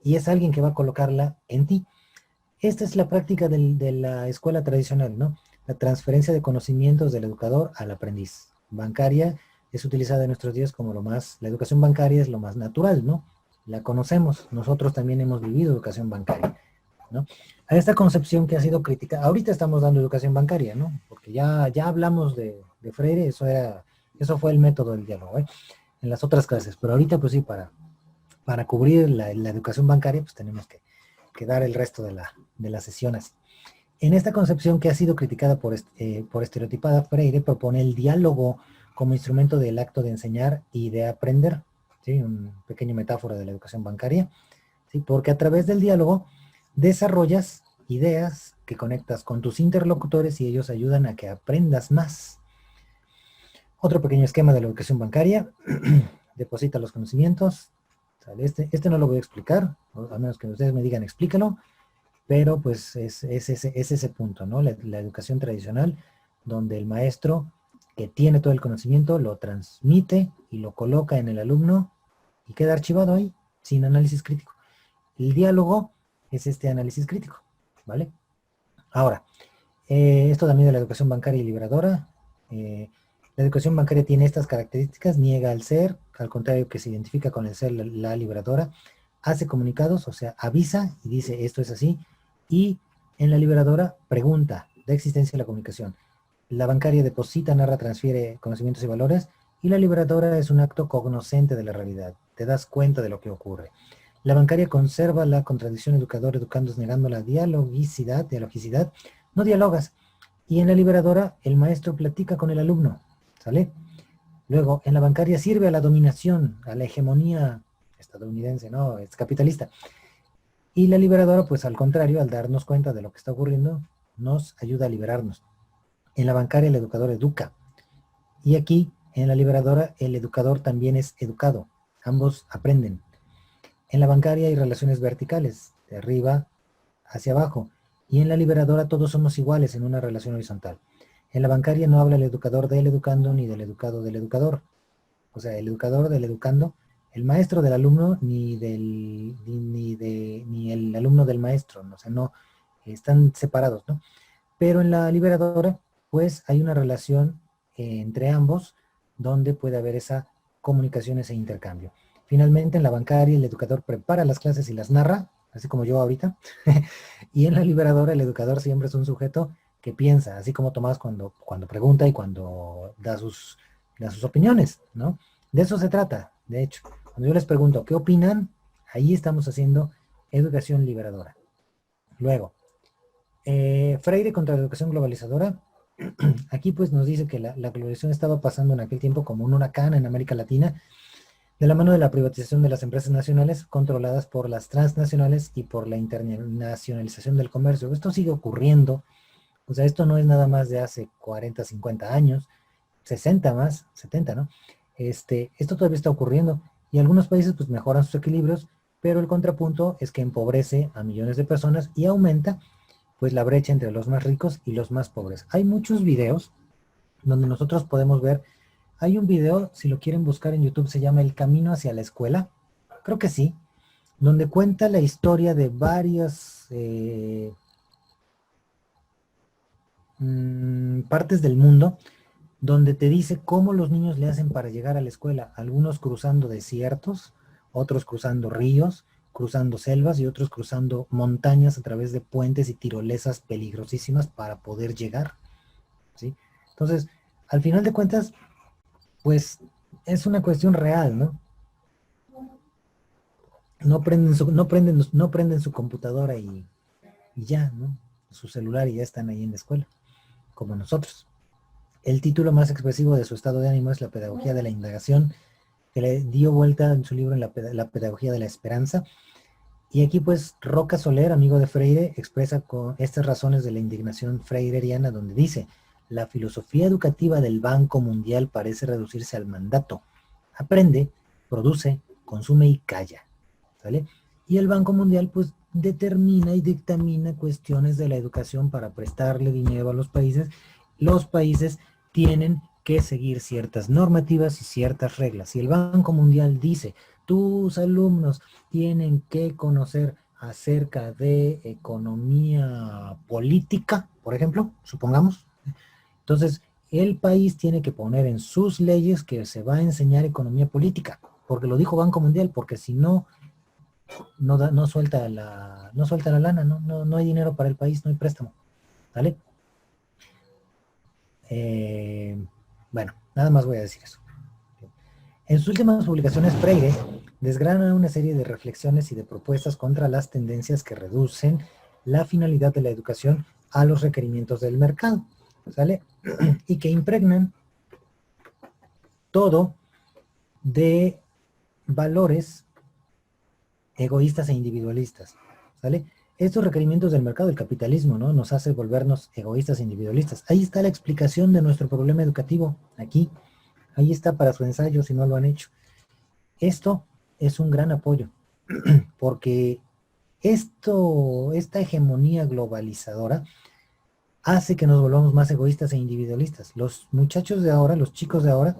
y es alguien que va a colocarla en ti. Esta es la práctica de la escuela tradicional, ¿no? La transferencia de conocimientos del educador al aprendiz. Bancaria es utilizada en nuestros días como la educación bancaria es lo más natural, ¿no? La conocemos, nosotros también hemos vivido educación bancaria, ¿no? A esta concepción que ha sido criticada, ahorita estamos dando educación bancaria, ¿no? Porque ya hablamos de Freire, eso fue el método del diálogo, ¿eh? En las otras clases, pero ahorita pues sí, para cubrir la educación bancaria, pues tenemos que dar el resto de las sesiones. En esta concepción que ha sido criticada por estereotipada, Freire propone el diálogo como instrumento del acto de enseñar y de aprender, ¿sí? Una pequeña metáfora de la educación bancaria, ¿sí? Porque a través del diálogo desarrollas ideas que conectas con tus interlocutores y ellos ayudan a que aprendas más. Otro pequeño esquema de la educación bancaria, deposita los conocimientos, ¿sale? Este no lo voy a explicar, a menos que ustedes me digan explícalo, pero pues es ese punto, ¿no? La educación tradicional, donde el maestro que tiene todo el conocimiento lo transmite y lo coloca en el alumno y queda archivado ahí, sin análisis crítico. El diálogo es este análisis crítico, ¿vale? Ahora, esto también de la educación bancaria y liberadora. La educación bancaria tiene estas características: niega al ser, al contrario que se identifica con el ser, la liberadora, hace comunicados, o sea, avisa y dice esto es así, y en la liberadora pregunta, da existencia a la comunicación. La bancaria deposita, narra, transfiere conocimientos y valores, Y la liberadora es un acto cognoscente de la realidad. Te das cuenta de lo que ocurre. La bancaria conserva la contradicción educador-educandos negando la dialogicidad, no dialogas. Y en la liberadora el maestro platica con el alumno, ¿sale? Luego, en la bancaria sirve a la dominación, a la hegemonía estadounidense, ¿no? Es capitalista. Y la liberadora, pues al contrario, al darnos cuenta de lo que está ocurriendo, nos ayuda a liberarnos. En la bancaria el educador educa. Y aquí, en la liberadora, el educador también es educado. Ambos aprenden. En la bancaria hay relaciones verticales, de arriba hacia abajo. Y en la liberadora todos somos iguales en una relación horizontal. En la bancaria no habla el educador del educando ni del educado del educador. O sea, el educador del educando, el maestro del alumno, ni el alumno del maestro. O sea, no, están separados, ¿no? Pero en la liberadora, pues hay una relación entre ambos donde puede haber esa comunicación, ese intercambio. Finalmente, en la bancaria, el educador prepara las clases y las narra, así como yo ahorita. Y en la liberadora, el educador siempre es un sujeto que piensa, así como Tomás cuando pregunta y cuando da sus opiniones, ¿no? De eso se trata, de hecho. Cuando yo les pregunto, ¿qué opinan? Ahí estamos haciendo educación liberadora. Luego, Freire contra la educación globalizadora. Aquí pues nos dice que la globalización estaba pasando en aquel tiempo como un huracán en América Latina, de la mano de la privatización de las empresas nacionales controladas por las transnacionales y por la internacionalización del comercio. Esto sigue ocurriendo, o sea, esto no es nada más de hace 40, 50 años, 60 más, 70, ¿no? Esto todavía está ocurriendo y algunos países pues mejoran sus equilibrios, pero el contrapunto es que empobrece a millones de personas y aumenta pues la brecha entre los más ricos y los más pobres. Hay muchos videos donde nosotros podemos ver. Hay un video, si lo quieren buscar en YouTube, se llama El Camino hacia la Escuela, creo que sí, donde cuenta la historia de varias partes del mundo, donde te dice cómo los niños le hacen para llegar a la escuela, algunos cruzando desiertos, otros cruzando ríos, cruzando selvas y otros cruzando montañas a través de puentes y tirolesas peligrosísimas para poder llegar, ¿sí? Entonces, al final de cuentas, pues es una cuestión real, ¿no? No prenden su computadora y ya, ¿no? Su celular y ya están ahí en la escuela, como nosotros. El título más expresivo de su estado de ánimo es La pedagogía de la indagación, que le dio vuelta en su libro en la pedagogía de la esperanza. Y aquí pues Roca Soler, amigo de Freire, expresa con estas razones de la indignación freireriana, donde dice: la filosofía educativa del Banco Mundial parece reducirse al mandato. Aprende, produce, consume y calla, ¿sale? Y el Banco Mundial pues determina y dictamina cuestiones de la educación para prestarle dinero a los países. Los países tienen que seguir ciertas normativas y ciertas reglas. Si el Banco Mundial dice, tus alumnos tienen que conocer acerca de economía política, por ejemplo, supongamos, entonces el país tiene que poner en sus leyes que se va a enseñar economía política, porque lo dijo Banco Mundial, porque si no, no suelta la lana, no hay dinero para el país, no hay préstamo, ¿vale? Bueno, nada más voy a decir eso. En sus últimas publicaciones, Freire desgrana una serie de reflexiones y de propuestas contra las tendencias que reducen la finalidad de la educación a los requerimientos del mercado, ¿sale? Y que impregnan todo de valores egoístas e individualistas, ¿sale? Estos requerimientos del mercado, el capitalismo, ¿no? Nos hace volvernos egoístas e individualistas. Ahí está la explicación de nuestro problema educativo, aquí. Ahí está para su ensayo, si no lo han hecho. Esto es un gran apoyo, porque esta hegemonía globalizadora hace que nos volvamos más egoístas e individualistas. Los muchachos de ahora, los chicos de ahora,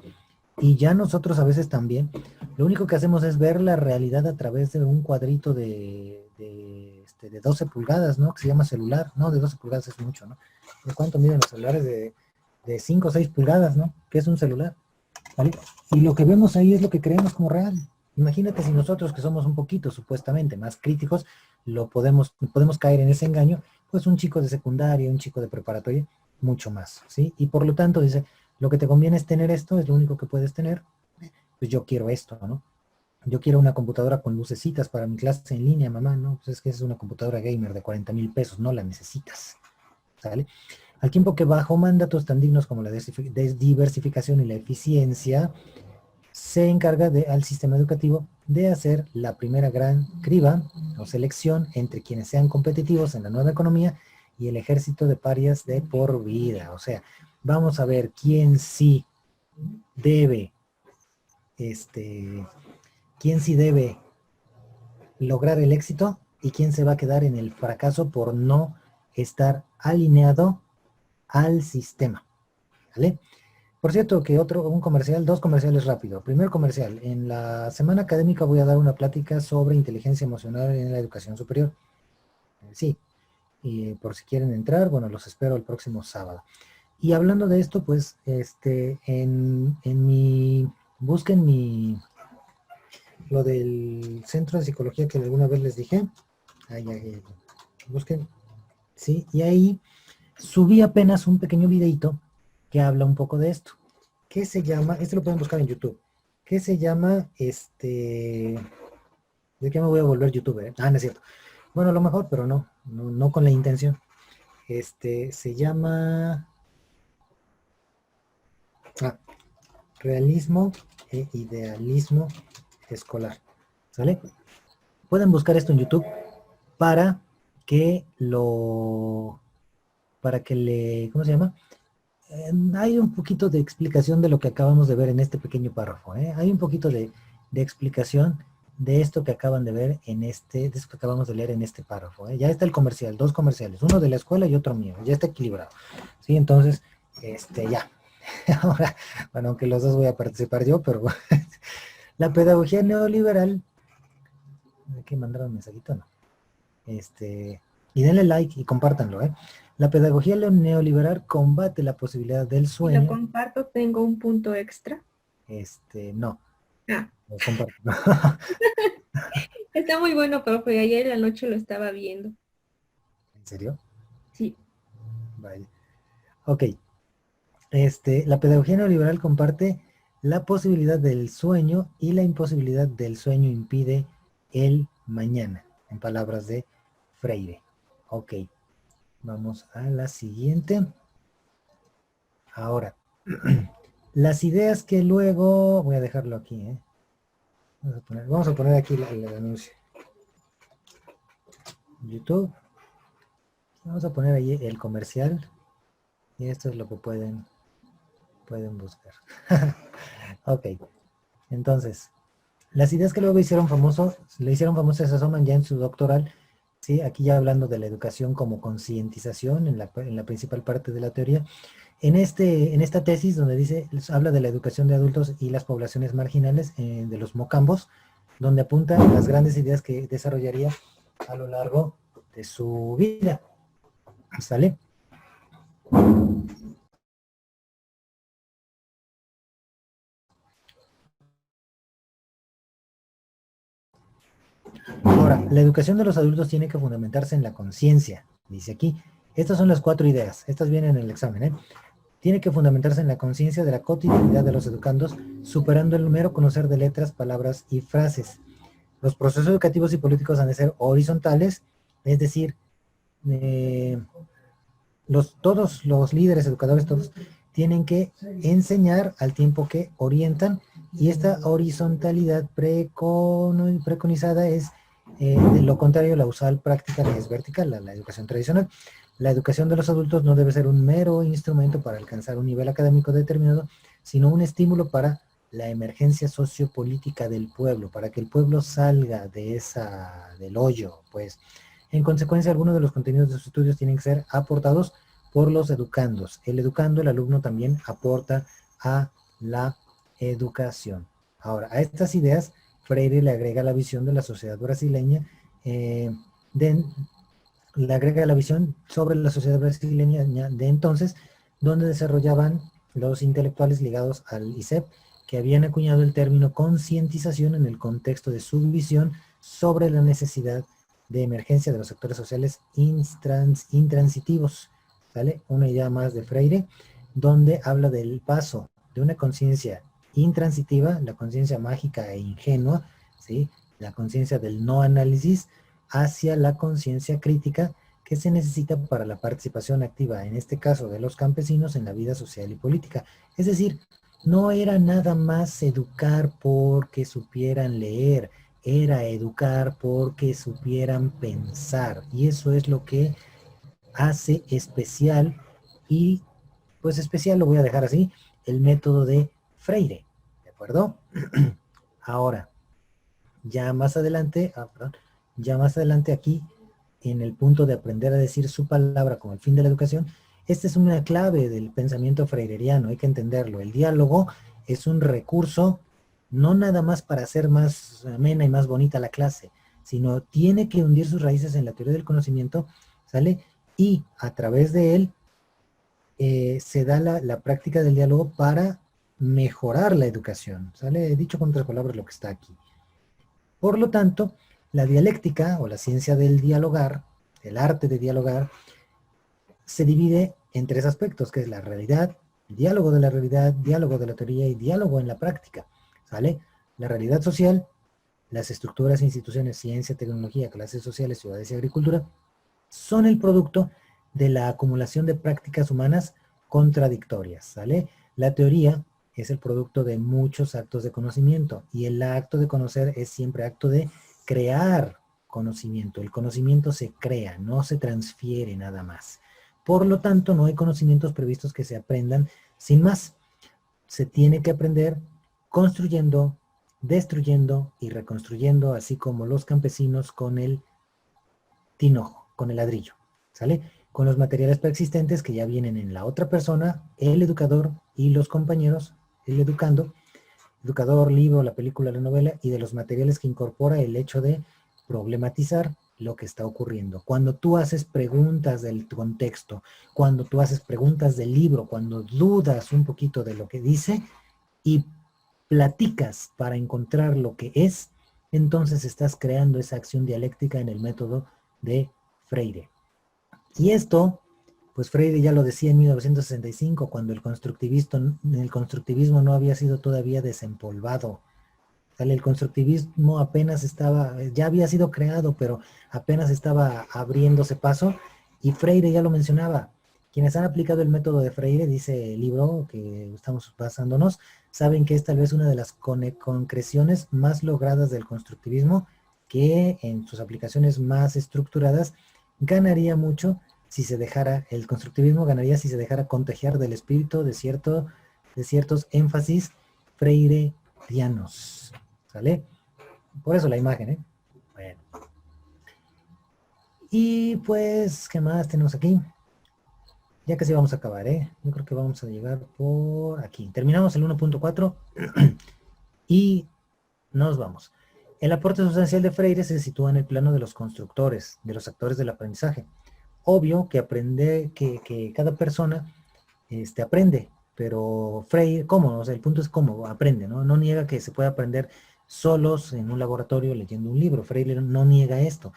y ya nosotros a veces también, lo único que hacemos es ver la realidad a través de un cuadrito de 12 pulgadas, ¿no? Que se llama celular. No, de 12 pulgadas es mucho, ¿no? ¿De cuánto miden los celulares? De 5 o 6 pulgadas, ¿no? Que es un celular, ¿vale? Y lo que vemos ahí es lo que creemos como real. Imagínate si nosotros, que somos un poquito supuestamente más críticos, podemos caer en ese engaño, pues un chico de secundaria, un chico de preparatoria, mucho más, ¿sí? Y por lo tanto dice, lo que te conviene es tener esto, es lo único que puedes tener. Pues yo quiero esto, ¿no? Yo quiero una computadora con lucecitas para mi clase en línea, mamá, ¿no? Pues es que es una computadora gamer de 40,000 pesos, no la necesitas, ¿sale? Al tiempo que bajo mandatos tan dignos como la diversificación y la eficiencia, se encarga al sistema educativo de hacer la primera gran criba o selección entre quienes sean competitivos en la nueva economía y el ejército de parias de por vida. O sea, vamos a ver quién sí debe, quién sí debe lograr el éxito y quién se va a quedar en el fracaso por no estar alineado al sistema. ¿Vale? Por cierto, que dos comerciales rápido. Primer comercial, en la semana académica voy a dar una plática sobre inteligencia emocional en la educación superior. Sí, y por si quieren entrar, bueno, los espero el próximo sábado. Y hablando de esto, pues, busquen lo del centro de psicología que alguna vez les dije. Ahí, busquen, sí, y ahí subí apenas un pequeño videito que habla un poco de esto. ¿Qué se llama? Lo pueden buscar en YouTube. ¿Qué se llama ¿De qué me voy a volver youtuber? No es cierto. Bueno, a lo mejor, pero no con la intención. Se llama realismo e idealismo escolar. ¿Sale? Pueden buscar esto en YouTube para que ¿cómo se llama? Hay un poquito de explicación de lo que acabamos de ver en este pequeño párrafo. Hay un poquito de explicación de esto que acaban de ver de esto que acabamos de leer en este párrafo. Ya está el comercial, 2 comerciales, uno de la escuela y otro mío. Ya está equilibrado. ¿Sí? Entonces, ya. Ahora, bueno, aunque los dos voy a participar yo, pero la pedagogía neoliberal, ¿hay que mandar un mensajito? No. Y denle like y compártanlo, La pedagogía neoliberal combate la posibilidad del Si sueño. lo comparto, tengo un punto extra. No. Ah. Lo comparto. Está muy bueno, profe. Ayer en la noche lo estaba viendo. ¿En serio? Sí. Vale. Ok. La pedagogía neoliberal comparte la posibilidad del sueño y la imposibilidad del sueño impide el mañana, en palabras de Freire. Ok. Vamos a la siguiente. Ahora, las ideas que luego... Voy a dejarlo aquí, Vamos a poner aquí el anuncio. YouTube. Vamos a poner ahí el comercial. Y esto es lo que pueden buscar. Ok. Entonces, las ideas que luego le hicieron famoso se asoman ya en su doctoral. ¿Sí? Aquí ya hablando de la educación como concientización en la principal parte de la teoría. En esta tesis donde habla de la educación de adultos y las poblaciones marginales de los mocambos, donde apunta las grandes ideas que desarrollaría a lo largo de su vida. ¿Sale? Ahora, la educación de los adultos tiene que fundamentarse en la conciencia, dice aquí. Estas son las 4 ideas, estas vienen en el examen, Tiene que fundamentarse en la conciencia de la cotidianidad de los educandos, superando el mero conocer de letras, palabras y frases. Los procesos educativos y políticos han de ser horizontales, es decir, todos los líderes educadores, todos, tienen que enseñar al tiempo que orientan, y esta horizontalidad preconizada es, de lo contrario, la usual práctica que es vertical, la educación tradicional. La educación de los adultos no debe ser un mero instrumento para alcanzar un nivel académico determinado, sino un estímulo para la emergencia sociopolítica del pueblo, para que el pueblo salga del hoyo, pues. En consecuencia, algunos de los contenidos de sus estudios tienen que ser aportados por los educandos. El educando, el alumno, también aporta a la educación. Ahora, a estas ideas, Freire le agrega la visión de la sociedad brasileña, le agrega la visión sobre la sociedad brasileña de entonces, donde desarrollaban los intelectuales ligados al ISEP, que habían acuñado el término concientización en el contexto de su visión sobre la necesidad de emergencia de los sectores sociales intransitivos. ¿Sale? Una idea más de Freire. donde habla del paso de una conciencia intransitiva, la conciencia mágica e ingenua, ¿sí? La conciencia del no análisis, hacia la conciencia crítica que se necesita para la participación activa, en este caso de los campesinos, en la vida social y política. Es decir, no era nada más educar porque supieran leer, era educar porque supieran pensar. Y eso es lo que hace especial, y pues especial lo voy a dejar así, el método de Freire. ¿De acuerdo? Ahora, ya más adelante, ya más adelante aquí, en el punto de aprender a decir su palabra como el fin de la educación, esta es una clave del pensamiento freireriano, hay que entenderlo. El diálogo es un recurso no nada más para hacer más amena y más bonita la clase, sino tiene que hundir sus raíces en la teoría del conocimiento, ¿sale? Y a través de él se da la práctica del diálogo para mejorar la educación, ¿sale? He dicho con otras palabras lo que está aquí. Por lo tanto, la dialéctica o la ciencia del dialogar, el arte de dialogar, se divide en tres aspectos, que es la realidad, diálogo de la realidad, diálogo de la teoría y diálogo en la práctica, ¿sale? La realidad social, las estructuras, instituciones, ciencia, tecnología, clases sociales, ciudades y agricultura, son el producto de la acumulación de prácticas humanas contradictorias, ¿sale? La teoría es el producto de muchos actos de conocimiento, y el acto de conocer es siempre acto de crear conocimiento. El conocimiento se crea, no se transfiere nada más. Por lo tanto, no hay conocimientos previstos que se aprendan sin más. Se tiene que aprender construyendo, destruyendo y reconstruyendo, así como los campesinos con el tinojo, con el ladrillo, ¿sale? Con los materiales preexistentes que ya vienen en la otra persona, el educador y los compañeros, el educando, educador, libro, la película, la novela, y de los materiales que incorpora el hecho de problematizar lo que está ocurriendo. Cuando tú haces preguntas del contexto, cuando tú haces preguntas del libro, cuando dudas un poquito de lo que dice y platicas para encontrar lo que es, entonces estás creando esa acción dialéctica en el método de Freire. Y esto, pues Freire ya lo decía en 1965, cuando el constructivismo no había sido todavía desempolvado. El constructivismo apenas estaba, ya había sido creado, pero apenas estaba abriéndose paso, y Freire ya lo mencionaba. Quienes han aplicado el método de Freire, dice el libro que estamos basándonos, saben que es tal vez una de las concreciones más logradas del constructivismo, que en sus aplicaciones más estructuradas ganaría mucho si se dejara, el constructivismo ganaría si se dejara contagiar del espíritu de ciertos énfasis freirerianos. ¿Sale? Por eso la imagen, ¿eh? Bueno. Y pues, ¿qué más tenemos aquí? Ya casi vamos a acabar, ¿eh? Yo creo que vamos a llegar por aquí. Terminamos el 1.4 y nos vamos. El aporte sustancial de Freire se sitúa en el plano de los constructores, de los actores del aprendizaje. Obvio que cada persona aprende, pero Freire, ¿cómo? O sea, el punto es cómo aprende, ¿no? No niega que se puede aprender solos en un laboratorio leyendo un libro. Freire no niega esto,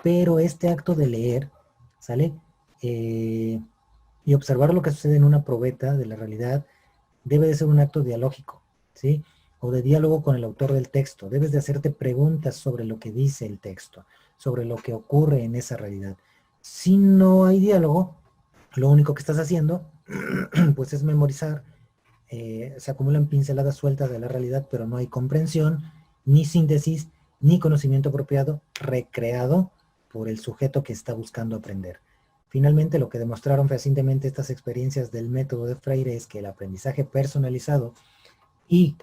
pero este acto de leer, ¿sale? Y observar lo que sucede en una probeta de la realidad debe de ser un acto dialógico, ¿sí? O de diálogo con el autor del texto. Debes de hacerte preguntas sobre lo que dice el texto, sobre lo que ocurre en esa realidad. Si no hay diálogo, lo único que estás haciendo, pues es memorizar. Se acumulan pinceladas sueltas de la realidad, pero no hay comprensión, ni síntesis, ni conocimiento apropiado, recreado por el sujeto que está buscando aprender. Finalmente, lo que demostraron fehacientemente estas experiencias del método de Freire es que el aprendizaje personalizado y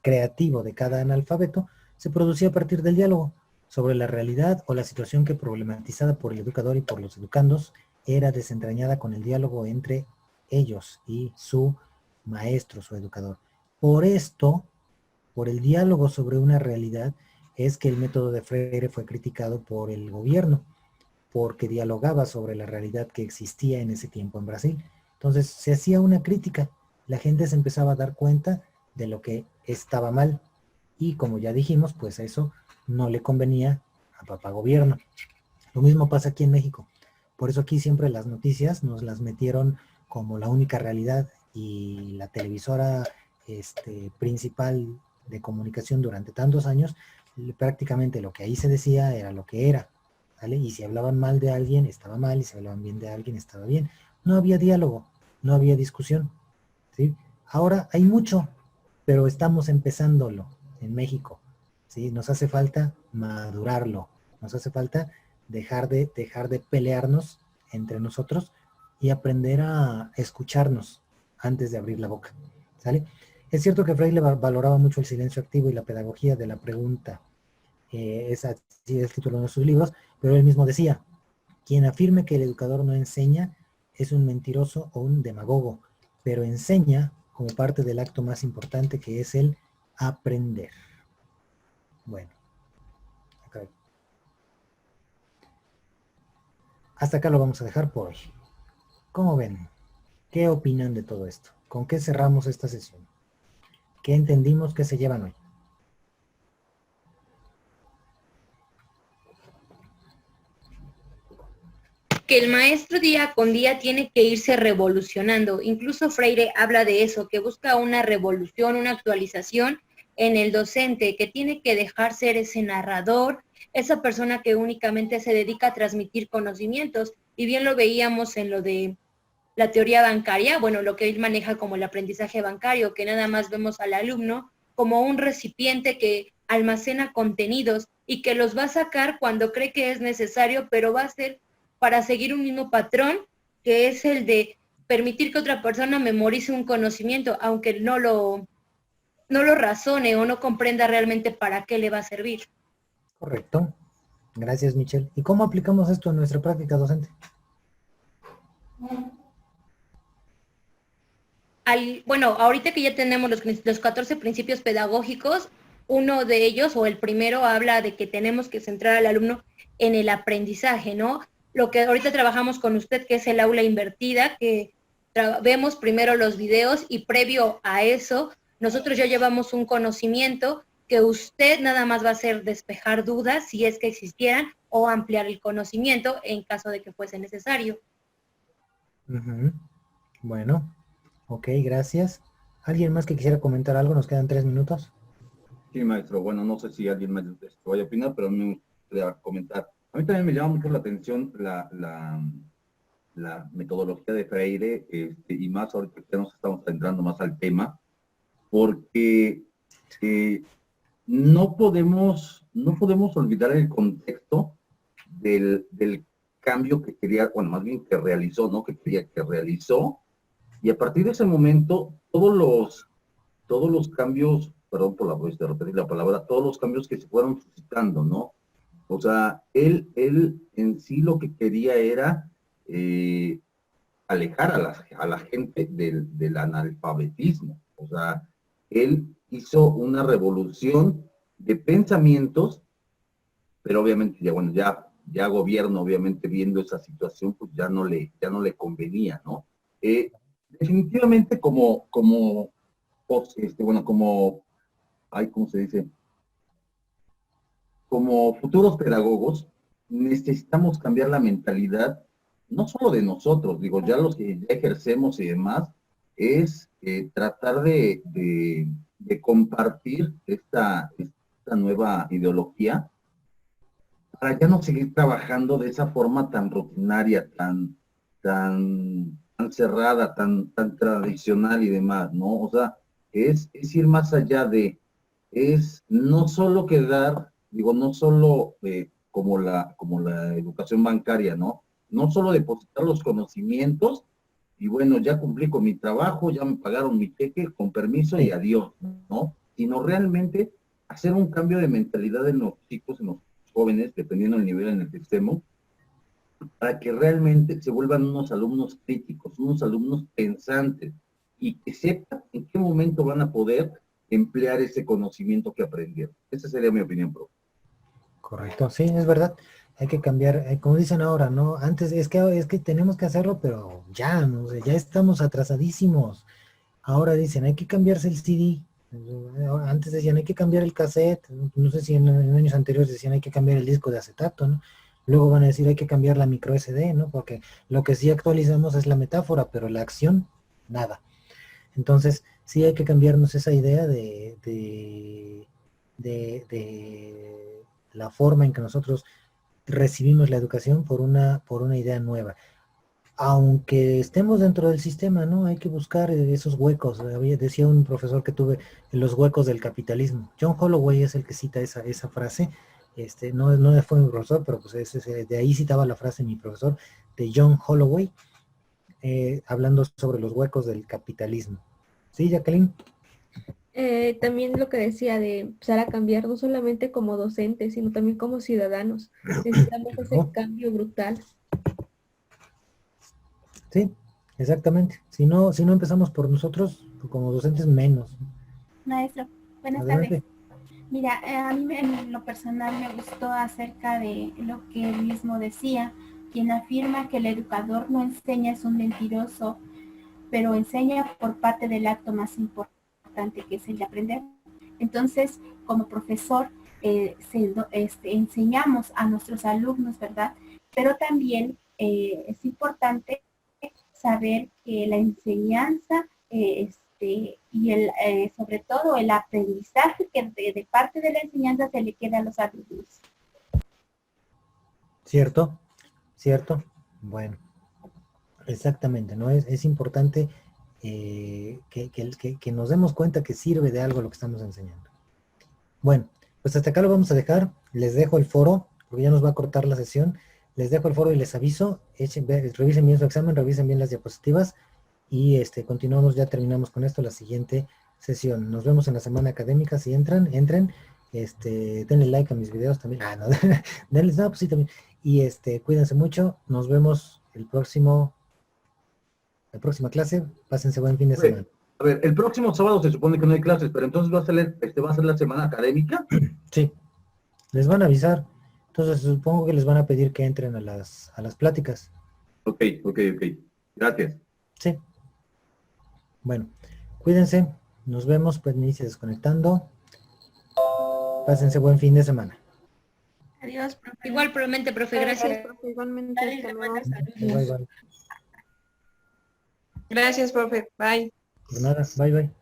creativo de cada analfabeto se producía a partir del diálogo sobre la realidad o la situación que, problematizada por el educador y por los educandos, era desentrañada con el diálogo entre ellos y su maestro, su educador. Por esto, por el diálogo sobre una realidad, es que el método de Freire fue criticado por el gobierno, porque dialogaba sobre la realidad que existía en ese tiempo en Brasil. Entonces se hacía una crítica, la gente se empezaba a dar cuenta de lo que estaba mal, y como ya dijimos, pues eso no le convenía a papá gobierno. Lo mismo pasa aquí en México. Por eso aquí siempre las noticias nos las metieron como la única realidad y la televisora principal de comunicación durante tantos años, prácticamente lo que ahí se decía era lo que era, ¿vale? Y si hablaban mal de alguien, estaba mal, y si hablaban bien de alguien, estaba bien. No había diálogo, no había discusión, ¿sí? Ahora hay mucho, pero estamos empezándolo en México, ¿sí? Nos hace falta madurarlo, nos hace falta dejar de pelearnos entre nosotros y aprender a escucharnos antes de abrir la boca, ¿sale? Es cierto que Freire valoraba mucho el silencio activo y la pedagogía de la pregunta, es así el título de sus libros, pero él mismo decía, quien afirme que el educador no enseña es un mentiroso o un demagogo, pero enseña como parte del acto más importante, que es el aprender. Bueno, hasta acá lo vamos a dejar por hoy. ¿Cómo ven? ¿Qué opinan de todo esto? ¿Con qué cerramos esta sesión? ¿Qué entendimos que se llevan hoy? Que el maestro día con día tiene que irse revolucionando. Incluso Freire habla de eso, que busca una revolución, una actualización en el docente, que tiene que dejar ser ese narrador, esa persona que únicamente se dedica a transmitir conocimientos. Y bien lo veíamos en lo de la teoría bancaria, bueno, lo que él maneja como el aprendizaje bancario, que nada más vemos al alumno como un recipiente que almacena contenidos y que los va a sacar cuando cree que es necesario, pero va a ser para seguir un mismo patrón, que es el de permitir que otra persona memorice un conocimiento, aunque no lo razone o no comprenda realmente para qué le va a servir. Correcto. Gracias, Michelle. ¿Y cómo aplicamos esto en nuestra práctica docente? Bueno, ahorita que ya tenemos los 14 principios pedagógicos, uno de ellos, o el primero, habla de que tenemos que centrar al alumno en el aprendizaje, ¿no? Lo que ahorita trabajamos con usted, que es el aula invertida, que vemos primero los videos y previo a eso, nosotros ya llevamos un conocimiento que usted nada más va a hacer despejar dudas, si es que existieran, o ampliar el conocimiento en caso de que fuese necesario. Bueno, ok, gracias. ¿Alguien más que quisiera comentar algo? Nos quedan 3 minutos. Sí, maestro. Bueno, no sé si alguien más vaya a opinar, pero a mí me gustaría comentar. A mí también me llama mucho la atención la metodología de Freire, y más ahorita que nos estamos centrando más al tema, porque no podemos olvidar el contexto del cambio que quería, bueno, más bien que realizó, ¿no? Que realizó, y a partir de ese momento, todos los cambios, perdón por de repetir la palabra, todos los cambios que se fueron suscitando, ¿no? O sea, él en sí lo que quería era alejar a la gente del analfabetismo. O sea, él hizo una revolución de pensamientos, pero obviamente ya gobierno, obviamente viendo esa situación, pues ya no le convenía, ¿no? Definitivamente como, ¿cómo se dice? Como futuros pedagogos, necesitamos cambiar la mentalidad, no solo de nosotros, digo, ya los que ya ejercemos y demás, es tratar de compartir esta nueva ideología para ya no seguir trabajando de esa forma tan rutinaria, tan cerrada, tan tradicional y demás, ¿no? O sea, es ir más allá es no solo quedar, digo, no solo como la educación bancaria, ¿no? No solo depositar los conocimientos y bueno, ya cumplí con mi trabajo, ya me pagaron mi cheque, con permiso y adiós, ¿no? Sino realmente hacer un cambio de mentalidad en los chicos, en los jóvenes, dependiendo del nivel en el que estemos, para que realmente se vuelvan unos alumnos críticos, unos alumnos pensantes, y que sepan en qué momento van a poder emplear ese conocimiento que aprendieron. Esa sería mi opinión, profe. Correcto, sí, es verdad. Hay que cambiar, como dicen ahora, ¿no? Antes es que tenemos que hacerlo, pero ya, ¿no? O sea, ya estamos atrasadísimos. Ahora dicen, hay que cambiarse el CD. Antes decían, hay que cambiar el cassette. No sé si en años anteriores decían, hay que cambiar el disco de acetato, ¿no? Luego van a decir hay que cambiar la micro SD, ¿no? Porque lo que sí actualizamos es la metáfora, pero la acción, nada. Entonces, sí hay que cambiarnos esa idea de la forma en que nosotros recibimos la educación por una idea nueva. Aunque estemos dentro del sistema, ¿no? Hay que buscar esos huecos. Decía un profesor que tuve, los huecos del capitalismo. John Holloway es el que cita esa frase. No fue mi profesor, pero pues de ahí citaba la frase mi profesor, de John Holloway, hablando sobre los huecos del capitalismo. ¿Sí, Jacqueline? También lo que decía de empezar a cambiar, no solamente como docentes, sino también como ciudadanos. Necesitamos ese Claro. cambio brutal. Sí, exactamente. Si no empezamos por nosotros, como docentes, menos. Maestro, buenas Adelante. tardes. Mira, a mí en lo personal me gustó acerca de lo que él mismo decía, quien afirma que el educador no enseña es un mentiroso, pero enseña por parte del acto más importante, que es el de aprender. Entonces, como profesor, enseñamos a nuestros alumnos, ¿verdad? Pero también es importante saber que la enseñanza y sobre todo el aprendizaje que de parte de la enseñanza se le queda a los alumnos. ¿Cierto? ¿Cierto? Bueno, exactamente, ¿no? Es importante que nos demos cuenta que sirve de algo lo que estamos enseñando. Bueno, pues hasta acá lo vamos a dejar. Les dejo el foro, porque ya nos va a cortar la sesión. Les dejo el foro y les aviso. Revisen bien su examen, revisen bien las diapositivas y continuamos, ya terminamos con esto, la siguiente sesión. Nos vemos en la semana académica. Si entren, denle like a mis videos también. No, denles, no, pues sí también. Y cuídense mucho. Nos vemos la próxima clase. Pásense buen fin de semana. A ver, el próximo sábado se supone que no hay clases, pero entonces va a ser la semana académica. Sí, les van a avisar. Entonces supongo que les van a pedir que entren a las pláticas. Ok. Gracias. Sí. Bueno, cuídense. Nos vemos. Pues me inicie desconectando. Pásense buen fin de semana. Adiós, profe. Igualmente, profe, gracias. Profe, igualmente. Dale, hasta le luego. mandas Bye, saludos. bye. Gracias, profe. Bye. De nada. Bye, bye.